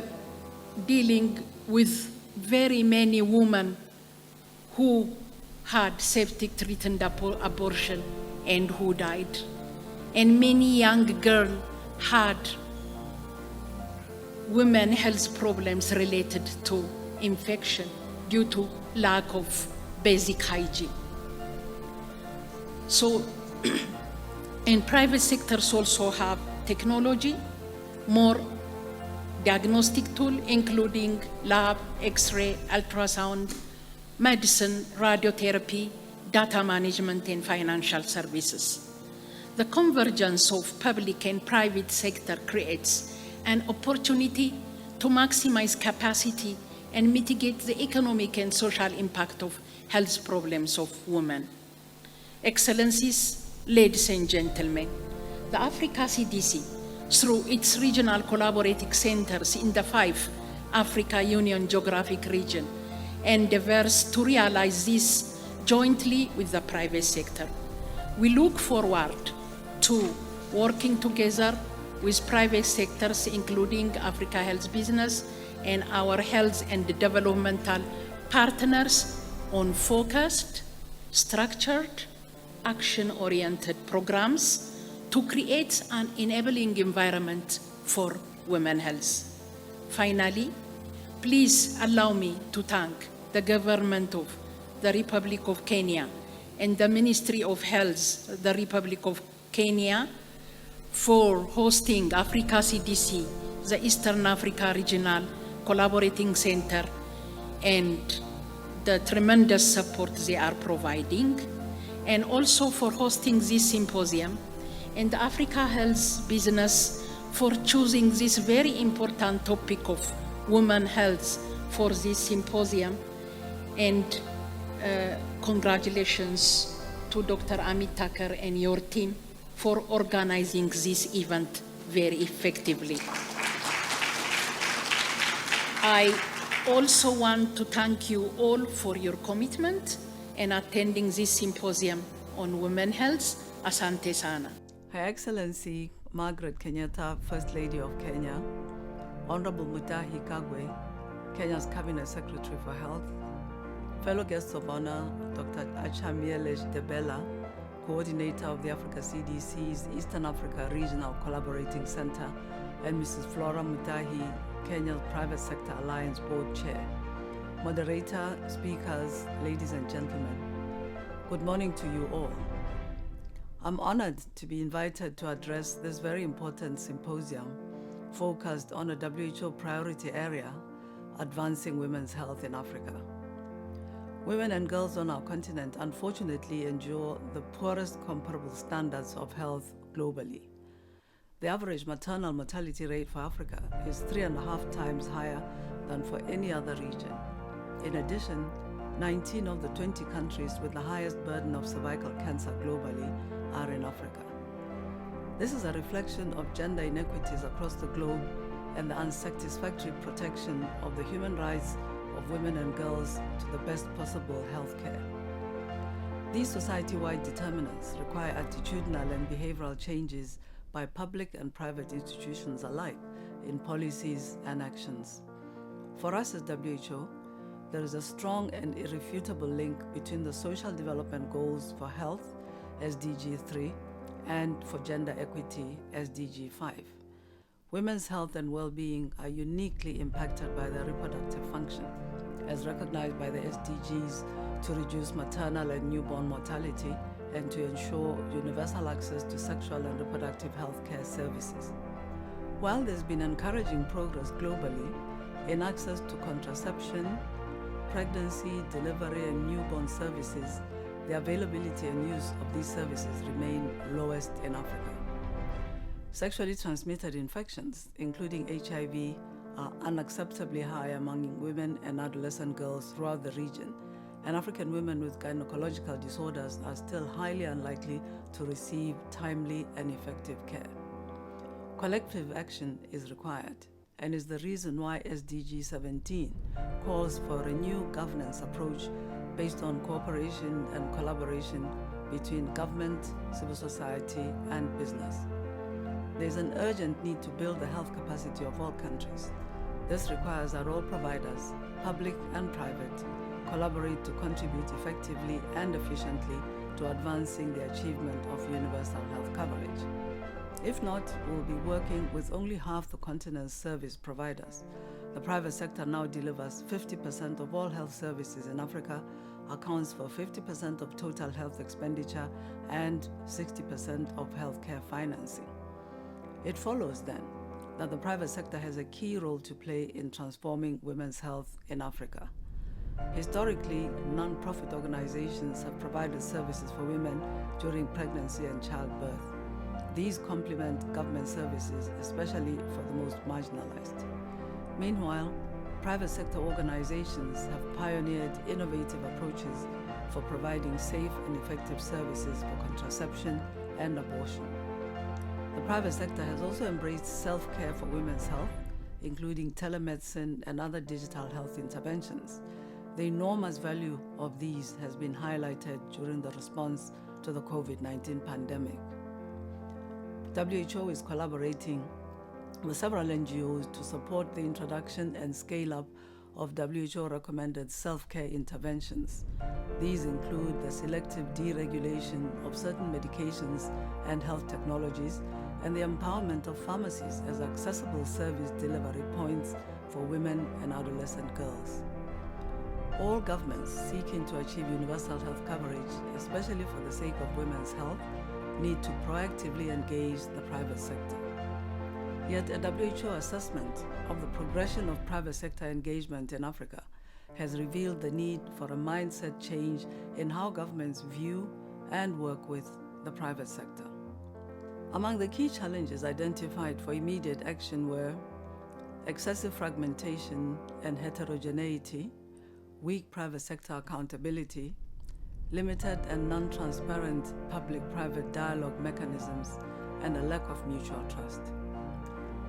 dealing with very many women who had septic-treated abortion and who died. And many young girls had women's health problems related to infection due to lack of basic hygiene. So, and private sectors also have technology, more diagnostic tool, including lab, X-ray, ultrasound, medicine, radiotherapy, data management, and financial services. The convergence of public and private sector creates an opportunity to maximize capacity and mitigate the economic and social impact of health problems of women. Excellencies, ladies and gentlemen, the Africa CDC, through its regional collaborating centers in the 5 Africa Union geographic region, endeavors to realize this jointly with the private sector. We look forward to working together with private sectors, including Africa Health Business and our health and developmental partners, on focused, structured, action-oriented programs to create an enabling environment for women's health. Finally, please allow me to thank the government of the Republic of Kenya and the Ministry of Health, the Republic of Kenya, for hosting Africa CDC, the Eastern Africa Regional Collaborating Center, and the tremendous support they are providing, and also for hosting this symposium, and the Africa Health Business for choosing this very important topic of women health for this symposium. And congratulations to Dr. Amit Thakur and your team for organizing this event very effectively. I also want to thank you all for your commitment in attending this symposium on women's health. Asante sana.
Her Excellency Margaret Kenyatta, First Lady of Kenya, Honorable Mutahi Kagwe, Kenya's Cabinet Secretary for Health, fellow guests of honor, Dr. Achamiele Debela, Coordinator of the Africa CDC's Eastern Africa Regional Collaborating Center, and Mrs. Flora Mutahi, Kenya's Private Sector Alliance Board Chair. Moderator, speakers, ladies and gentlemen, good morning to you all. I'm honored to be invited to address this very important symposium focused on a WHO priority area, advancing women's health in Africa. Women and girls on our continent unfortunately endure the poorest comparable standards of health globally. The average maternal mortality rate for Africa is 3.5 times higher than for any other region. In addition, 19 of the 20 countries with the highest burden of cervical cancer globally are in Africa. This is a reflection of gender inequities across the globe and the unsatisfactory protection of the human rights of women and girls to the best possible health care. These society-wide determinants require attitudinal and behavioral changes by public and private institutions alike in policies and actions. For us as WHO, there is a strong and irrefutable link between the Social Development Goals for Health, SDG 3, and for Gender Equity, SDG 5. Women's health and well-being are uniquely impacted by their reproductive function, as recognized by the SDGs to reduce maternal and newborn mortality and to ensure universal access to sexual and reproductive health care services. While there's been encouraging progress globally in access to contraception, pregnancy, delivery, and newborn services, the availability and use of these services remain lowest in Africa. Sexually transmitted infections, including HIV, are unacceptably high among women and adolescent girls throughout the region, and African women with gynecological disorders are still highly unlikely to receive timely and effective care. Collective action is required and is the reason why SDG 17 calls for a new governance approach based on cooperation and collaboration between government, civil society, and business. there's an urgent need to build the health capacity of all countries. This requires that all providers, public and private, collaborate to contribute effectively and efficiently to advancing the achievement of universal health coverage. If not, we'll be working with only half the continent's service providers. The private sector now delivers 50% of all health services in Africa, accounts for 50% of total health expenditure, and 60% of healthcare financing. It follows then that the private sector has a key role to play in transforming women's health in Africa. Historically, non-profit organizations have provided services for women during pregnancy and childbirth. These complement government services, especially for the most marginalized. Meanwhile, private sector organizations have pioneered innovative approaches for providing safe and effective services for contraception and abortion. The private sector has also embraced self-care for women's health, including telemedicine and other digital health interventions. The enormous value of these has been highlighted during the response to the COVID-19 pandemic. WHO is collaborating with several NGOs to support the introduction and scale-up of WHO-recommended self-care interventions. These include the selective deregulation of certain medications and health technologies, and the empowerment of pharmacies as accessible service delivery points for women and adolescent girls. All governments seeking to achieve universal health coverage, especially for the sake of women's health, need to proactively engage the private sector. Yet a WHO assessment of the progression of private sector engagement in Africa has revealed the need for a mindset change in how governments view and work with the private sector. Among the key challenges identified for immediate action were excessive fragmentation and heterogeneity, weak private sector accountability, limited and non-transparent public-private dialogue mechanisms, and a lack of mutual trust.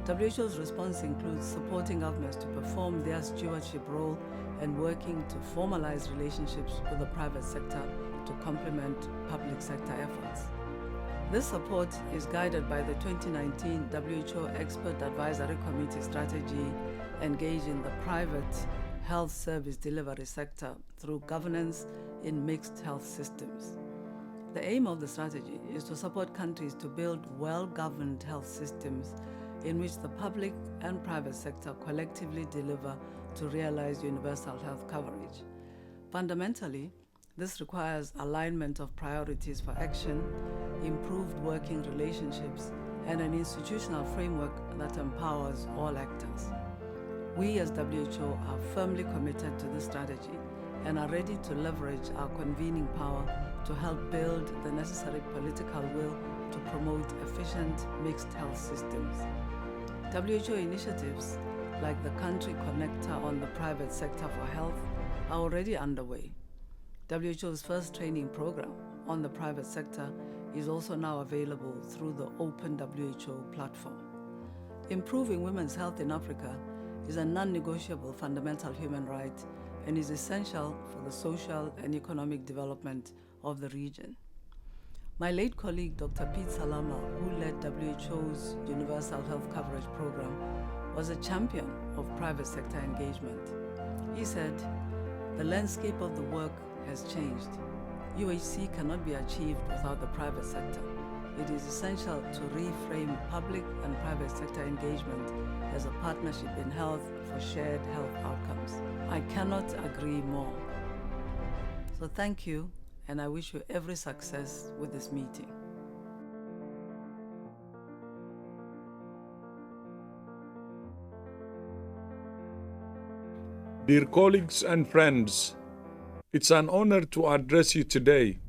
WHO's response includes supporting governments to perform their stewardship role and working to formalize relationships with the private sector to complement public sector efforts. This support is guided by the 2019 WHO Expert Advisory Committee strategy engaging the private health service delivery sector through governance in mixed health systems. The aim of the strategy is to support countries to build well-governed health systems in which the public and private sector collectively deliver to realize universal health coverage. Fundamentally, this requires alignment of priorities for action, improved working relationships, and an institutional framework that empowers all actors. We as WHO are firmly committed to this strategy and are ready to leverage our convening power to help build the necessary political will to promote efficient mixed health systems. WHO initiatives like the Country Connector on the private sector for health are already underway. WHO's first training program on the private sector is also now available through the Open WHO platform. Improving women's health in Africa is a non-negotiable fundamental human right and is essential for the social and economic development of the region. My late colleague, Dr. Pete Salama, who led WHO's Universal Health Coverage Program, was a champion of private sector engagement. He said, "The landscape of the work has changed. UHC cannot be achieved without the private sector. It is essential to reframe public and private sector engagement as a partnership in health for shared health outcomes." I cannot agree more. So thank you, and I wish you every success with this meeting.
Dear colleagues and friends, it's an honor to address you today.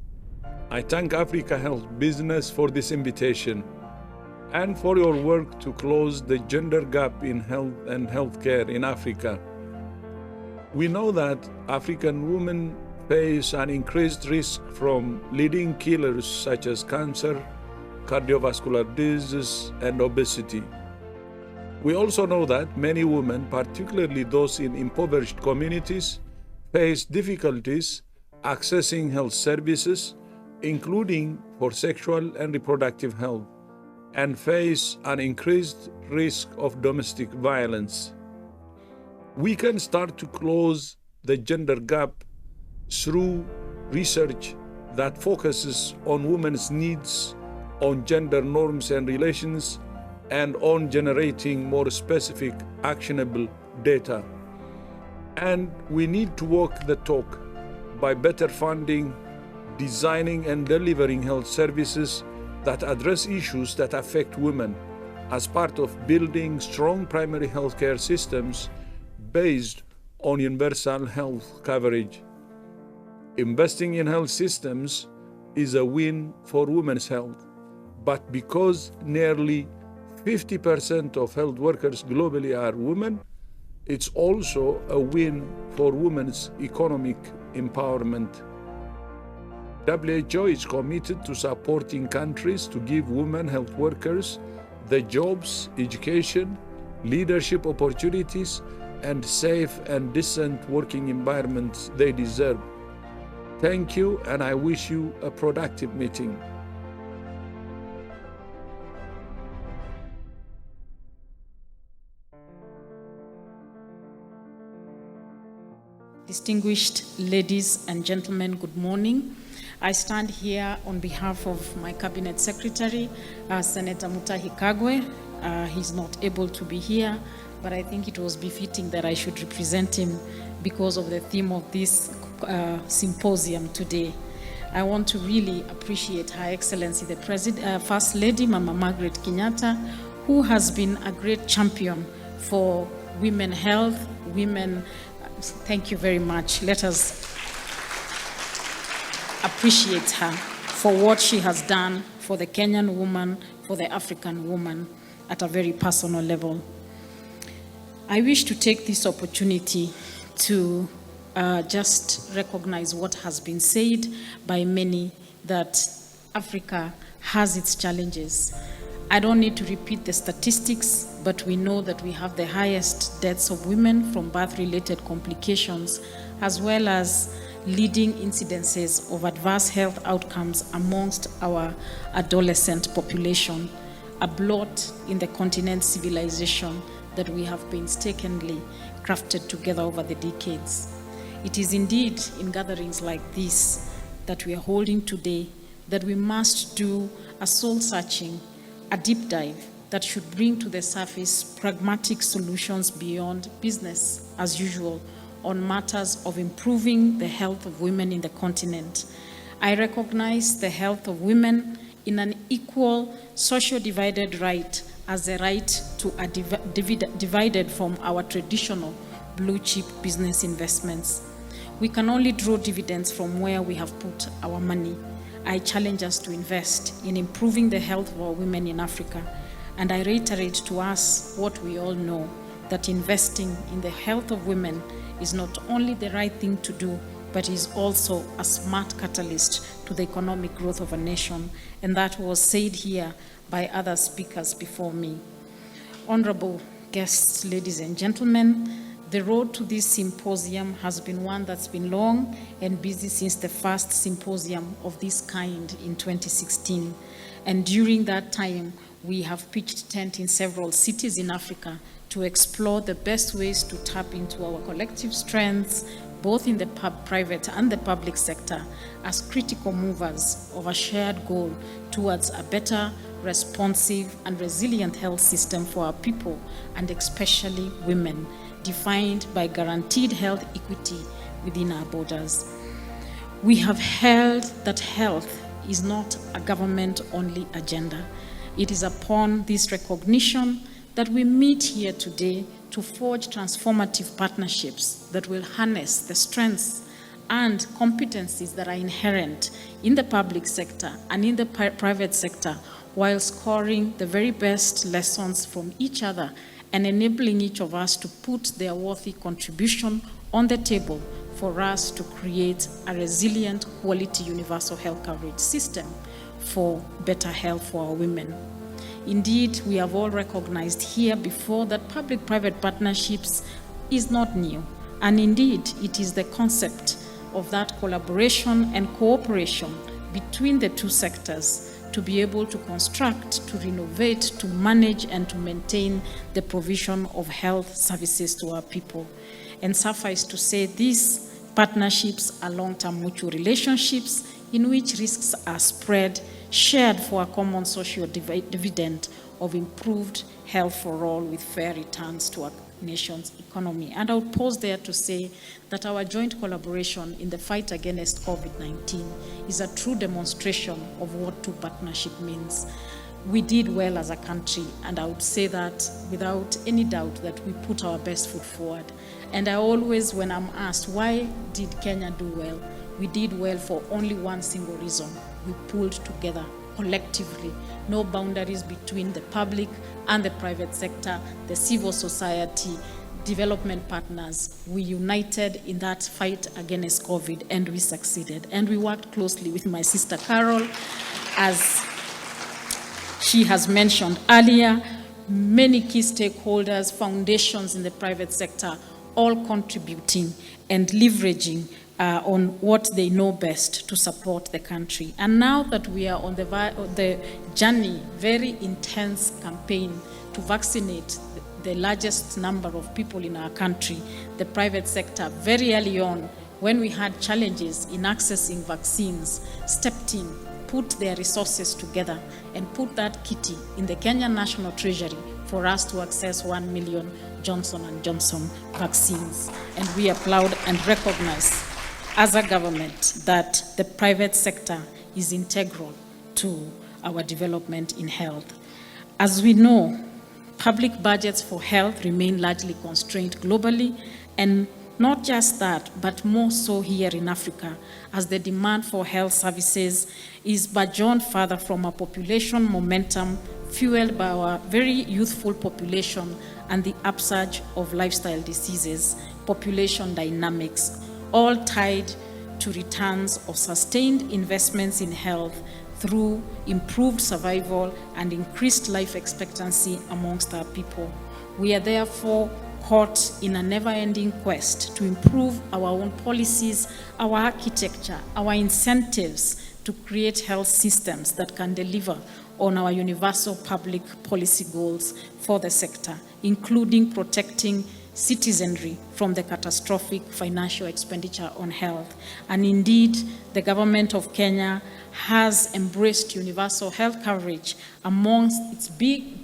I thank Africa Health Business for this invitation and for your work to close the gender gap in health and healthcare in Africa. We know that African women face an increased risk from leading killers such as cancer, cardiovascular disease, and obesity. We also know that many women, particularly those in impoverished communities, face difficulties accessing health services, including for sexual and reproductive health, and face an increased risk of domestic violence. We can start to close the gender gap through research that focuses on women's needs, on gender norms and relations, and on generating more specific, actionable data. And we need to walk the talk by better funding, designing and delivering health services that address issues that affect women as part of building strong primary healthcare systems based on universal health coverage. Investing in health systems is a win for women's health, but because nearly 50% of health workers globally are women, it's also a win for women's economic empowerment. WHO is committed to supporting countries to give women health workers the jobs, education, leadership opportunities, and safe and decent working environments they deserve. Thank you, and I wish you a productive meeting.
Distinguished ladies and gentlemen, good morning. I stand here on behalf of my Cabinet Secretary, Senator Mutahi Kagwe. He's not able to be here, but I think it was befitting that I should represent him because of the theme of this symposium today. I want to really appreciate Her Excellency the First Lady, Mama Margaret Kenyatta, who has been a great champion for women health, women. Thank you very much. Let us appreciate her for what she has done for the Kenyan woman, for the African woman at a very personal level. I wish to take this opportunity to just recognize what has been said by many, that Africa has its challenges. I don't need to repeat the statistics, but we know that we have the highest deaths of women from birth-related complications, as well as leading incidences of adverse health outcomes amongst our adolescent population, a blot in the continent's civilization that we have painstakingly crafted together over the decades. It is indeed in gatherings like this that we are holding today that we must do a soul-searching, a deep dive that should bring to the surface pragmatic solutions beyond business as usual on matters of improving the health of women in the continent. I recognize the health of women in an equal socio-divided right as a right to a divided from our traditional blue chip business investments. We can only draw dividends from where we have put our money. I challenge us to invest in improving the health of our women in Africa. And I reiterate to us what we all know, that investing in the health of women is not only the right thing to do, but is also a smart catalyst to the economic growth of a nation. And that was said here by other speakers before me. Honorable guests, ladies and gentlemen, the road to this symposium has been one that's been long and busy since the first symposium of this kind in 2016. And during that time, we have pitched tent in several cities in Africa to explore the best ways to tap into our collective strengths, both in the private and the public sector, as critical movers of a shared goal towards a better, responsive, and resilient health system for our people, and especially women, defined by guaranteed health equity within our borders. We have held that health is not a government-only agenda. It is upon this recognition that we meet here today to forge transformative partnerships that will harness the strengths and competencies that are inherent in the public sector and in the private sector, while scoring the very best lessons from each other and enabling each of us to put their worthy contribution on the table for us to create a resilient, quality, universal health coverage system for better health for our women. Indeed, we have all recognized here before that public-private partnerships is not new. And indeed, it is the concept of that collaboration and cooperation between the two sectors to be able to construct, to renovate, to manage, and to maintain the provision of health services to our people. And suffice to say, these partnerships are long-term mutual relationships in which risks are spread, shared for a common social dividend of improved health for all with fair returns to our nation's economy. And I'll pause there to say that our joint collaboration in the fight against COVID-19 is a true demonstration of what true partnership means. We did well as a country, and I would say that without any doubt that we put our best foot forward. And I always, when I'm asked, why did Kenya do well? We did well for only one single reason. We pulled together collectively, no boundaries between the public and the private sector, the civil society, development partners. We united in that fight against COVID, and we succeeded. And we worked closely with my sister Carol, as she has mentioned earlier, many key stakeholders, foundations in the private sector, all contributing and leveraging on what they know best to support the country. And now that we are on the journey, very intense campaign to vaccinate the largest number of people in our country, the private sector, very early on, when we had challenges in accessing vaccines, stepped in, put their resources together, and put that kitty in the Kenyan National Treasury for us to access 1 million Johnson & Johnson vaccines. And we applaud and recognize as a government that the private sector is integral to our development in health. As we know, public budgets for health remain largely constrained globally, and not just that, but more so here in Africa, as the demand for health services is burgeoned further from a population momentum fueled by our very youthful population and the upsurge of lifestyle diseases, population dynamics, all tied to returns of sustained investments in health through improved survival and increased life expectancy amongst our people. We are therefore caught in a never-ending quest to improve our own policies, our architecture, our incentives to create health systems that can deliver on our universal public policy goals for the sector, including protecting citizenry from the catastrophic financial expenditure on health. And indeed, the government of Kenya has embraced universal health coverage amongst its big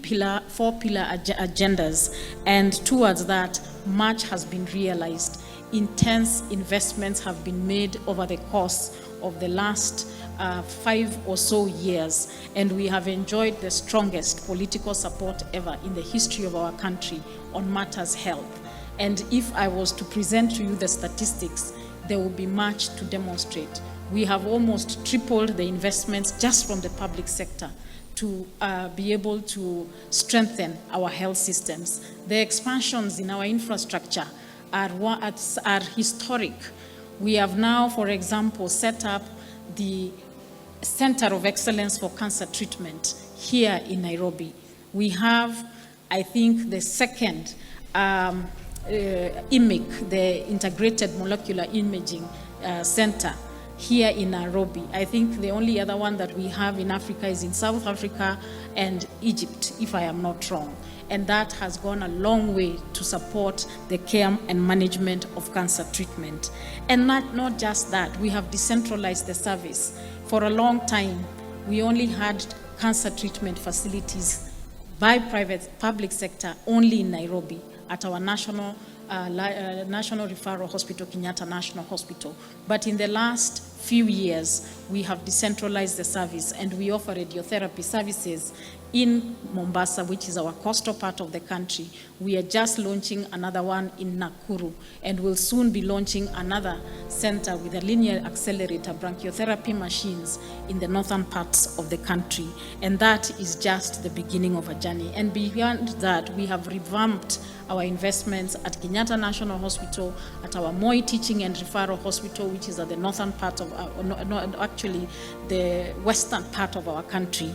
four-pillar agendas, and towards that, much has been realized. Intense investments have been made over the course of the last 5 or so years, and we have enjoyed the strongest political support ever in the history of our country on matters health. And if I was to present to you the statistics, there will be much to demonstrate. We have almost tripled the investments just from the public sector to be able to strengthen our health systems. The expansions in our infrastructure are historic. We have now, for example, set up the Center of Excellence for Cancer Treatment here in Nairobi. We have, I think, the second IMIC, the Integrated Molecular Imaging Center here in Nairobi. I think the only other one that we have in Africa is in South Africa and Egypt, if I am not wrong. And that has gone a long way to support the care and management of cancer treatment. And not just that, we have decentralized the service. For a long time, we only had cancer treatment facilities by public sector only in Nairobi at our National Referral Hospital, Kenyatta National Hospital. But in the last few years, we have decentralized the service, and we offer radiotherapy services in Mombasa, which is our coastal part of the country. We are just launching another one in Nakuru, and we'll soon be launching another center with a linear accelerator brachytherapy machines in the northern parts of the country. And that is just the beginning of a journey. And beyond that, we have revamped our investments at Kenyatta National Hospital, at our Moi Teaching and Referral Hospital, which is at the northern part of actually the western part of our country,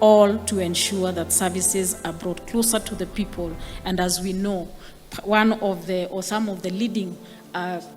all to ensure that services are brought closer to the people. And as we know, some of the leading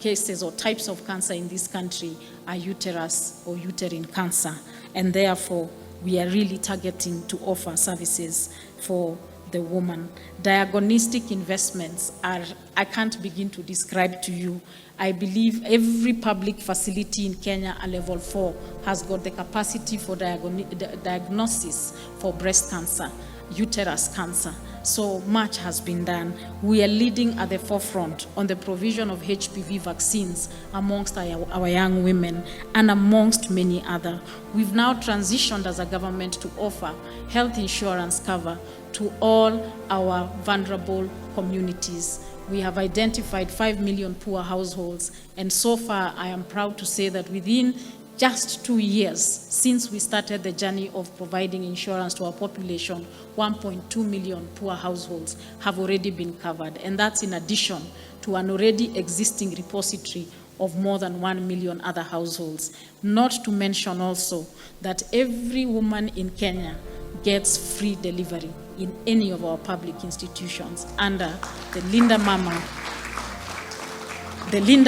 cases or types of cancer in this country are uterus or uterine cancer. And therefore, we are really targeting to offer services for the woman. Diagnostic investments are, I can't begin to describe to you. I believe every public facility in Kenya at level 4 has got the capacity for diagnosis for breast cancer, uterus cancer. So much has been done. We are leading at the forefront on the provision of HPV vaccines amongst our young women and amongst many other. We've now transitioned as a government to offer health insurance cover to all our vulnerable communities. We have identified 5 million poor households, and so far I am proud to say that within just 2 years since we started the journey of providing insurance to our population, 1.2 million poor households have already been covered, and that's in addition to an already existing repository of more than 1 million other households. Not to mention also that every woman in Kenya gets free delivery in any of our public institutions under the Linda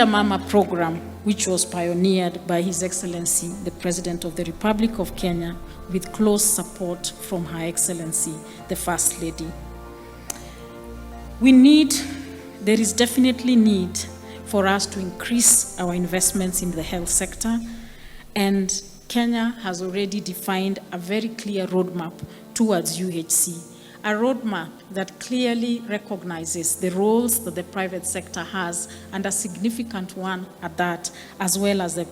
Mama program, which was pioneered by His Excellency, the President of the Republic of Kenya, with close support from Her Excellency, the First Lady. There is definitely need for us to increase our investments in the health sector, and Kenya has already defined a very clear roadmap towards UHC, a roadmap that clearly recognizes the roles that the private sector has, and a significant one at that, as well as the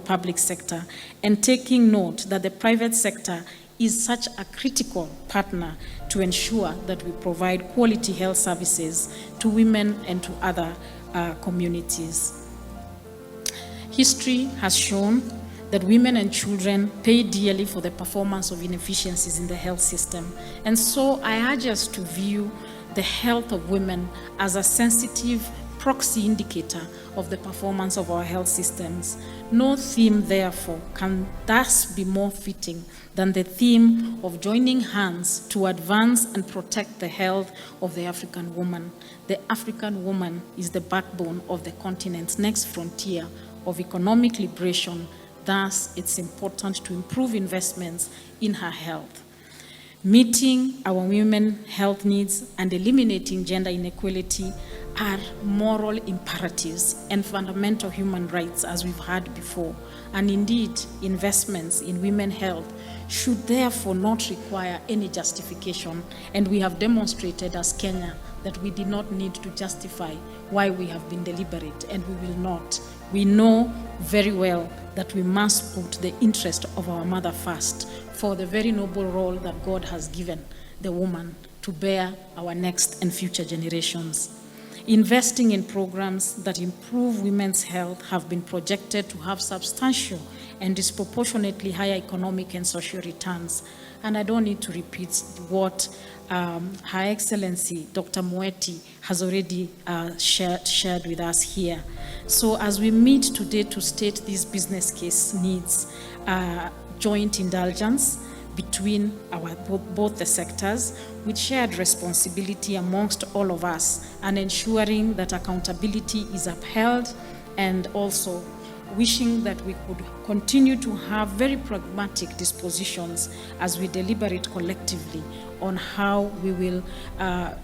public sector, and taking note that the private sector is such a critical partner to ensure that we provide quality health services to women and to other communities. History has shown that women and children pay dearly for the performance of inefficiencies in the health system. And so I urge us to view the health of women as a sensitive proxy indicator of the performance of our health systems. No theme, therefore, can thus be more fitting than the theme of joining hands to advance and protect the health of the African woman. The African woman is the backbone of the continent's next frontier of economic liberation. Thus, it's important to improve investments in her health. Meeting our women's health needs and eliminating gender inequality are moral imperatives and fundamental human rights, as we've heard before. And indeed, investments in women's health should therefore not require any justification. And we have demonstrated as Kenya that we did not need to justify why we have been deliberate, and we will not. We know very well that we must put the interest of our mother first for the very noble role that God has given the woman to bear our next and future generations. Investing in programs that improve women's health have been projected to have substantial and disproportionately higher economic and social returns. And I don't need to repeat what Her Excellency, Dr. Moeti, has already shared with us here. So as we meet today to state these business case needs, joint indulgence between both the sectors, with shared responsibility amongst all of us, and ensuring that accountability is upheld, and also wishing that we could continue to have very pragmatic dispositions as we deliberate collectively on how we will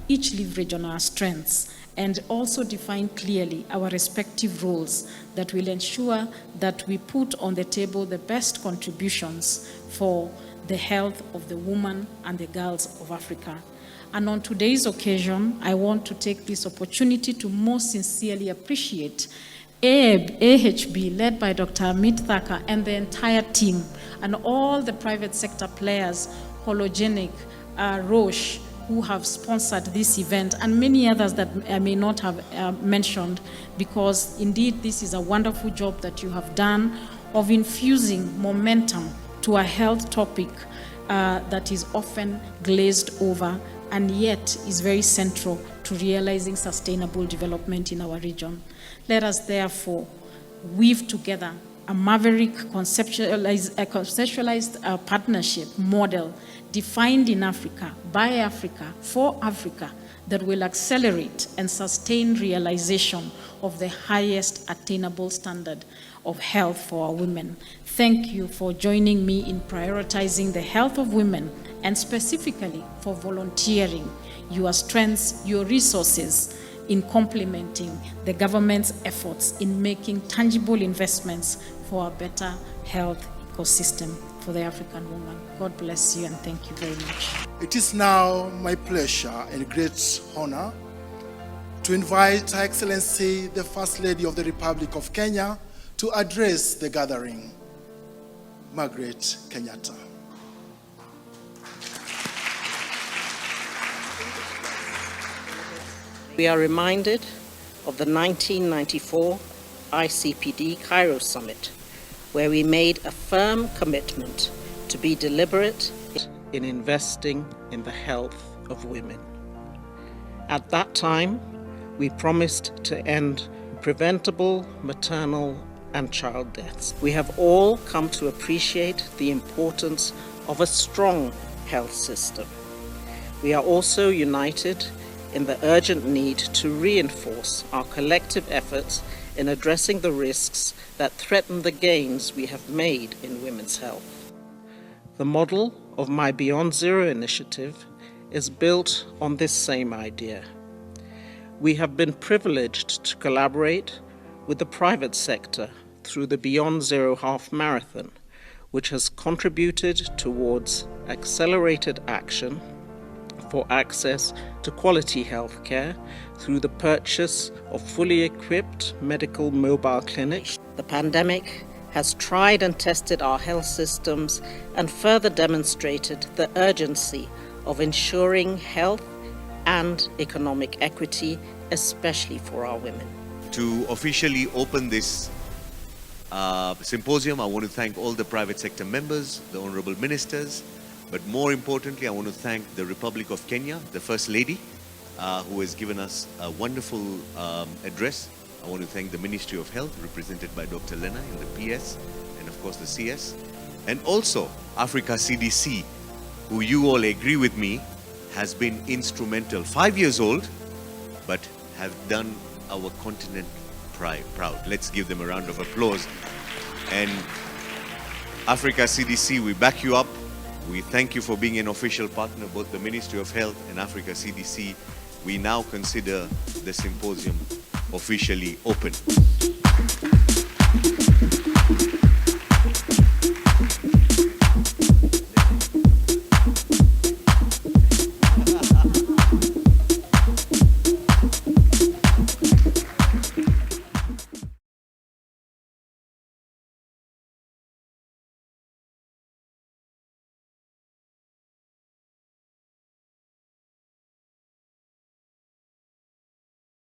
each leverage on our strengths, and also define clearly our respective roles that will ensure that we put on the table the best contributions for the health of the woman and the girls of Africa. And on today's occasion, I want to take this opportunity to most sincerely appreciate AHB, led by Dr. Amit Thaka, and the entire team, and all the private sector players, Hologenic, Roche, who have sponsored this event, and many others that I may not have mentioned, because indeed this is a wonderful job that you have done of infusing momentum to a health topic that is often glazed over and yet is very central to realizing sustainable development in our region. Let us therefore weave together a maverick conceptualized partnership model defined in Africa, by Africa, for Africa, that will accelerate and sustain realization of the highest attainable standard of health for our women. Thank you for joining me in prioritizing the health of women and specifically for volunteering your strengths, your resources in complementing the government's efforts in making tangible investments for a better health ecosystem for the African woman. God bless you and thank you very much.
It is now my pleasure and great honor to invite Her Excellency, the First Lady of the Republic of Kenya, to address the gathering. Margaret Kenyatta.
We are reminded of the 1994 ICPD Cairo Summit, where we made a firm commitment to be deliberate in investing in the health of women. At that time, we promised to end preventable maternal and child deaths. We have all come to appreciate the importance of a strong health system. We are also united in the urgent need to reinforce our collective efforts in addressing the risks that threaten the gains we have made in women's health. The model of my Beyond Zero initiative is built on this same idea. We have been privileged to collaborate with the private sector through the Beyond Zero Half Marathon, which has contributed towards accelerated action for access to quality health care through the purchase of fully equipped medical mobile clinics. The pandemic has tried and tested our health systems and further demonstrated the urgency of ensuring health and economic equity, especially for our women.
To officially open this symposium, I want to thank all the private sector members, the honorable ministers, but more importantly, I want to thank the Republic of Kenya, the First Lady, who has given us a wonderful address. I want to thank the Ministry of Health, represented by Dr. Lena in the PS, and of course the CS, and also Africa CDC, who you all agree with me, has been instrumental, 5 years old, but have done our continent proud. Let's give them a round of applause. And Africa CDC, we back you up. We thank you for being an official partner, both the Ministry of Health and Africa CDC. We now consider the symposium officially open.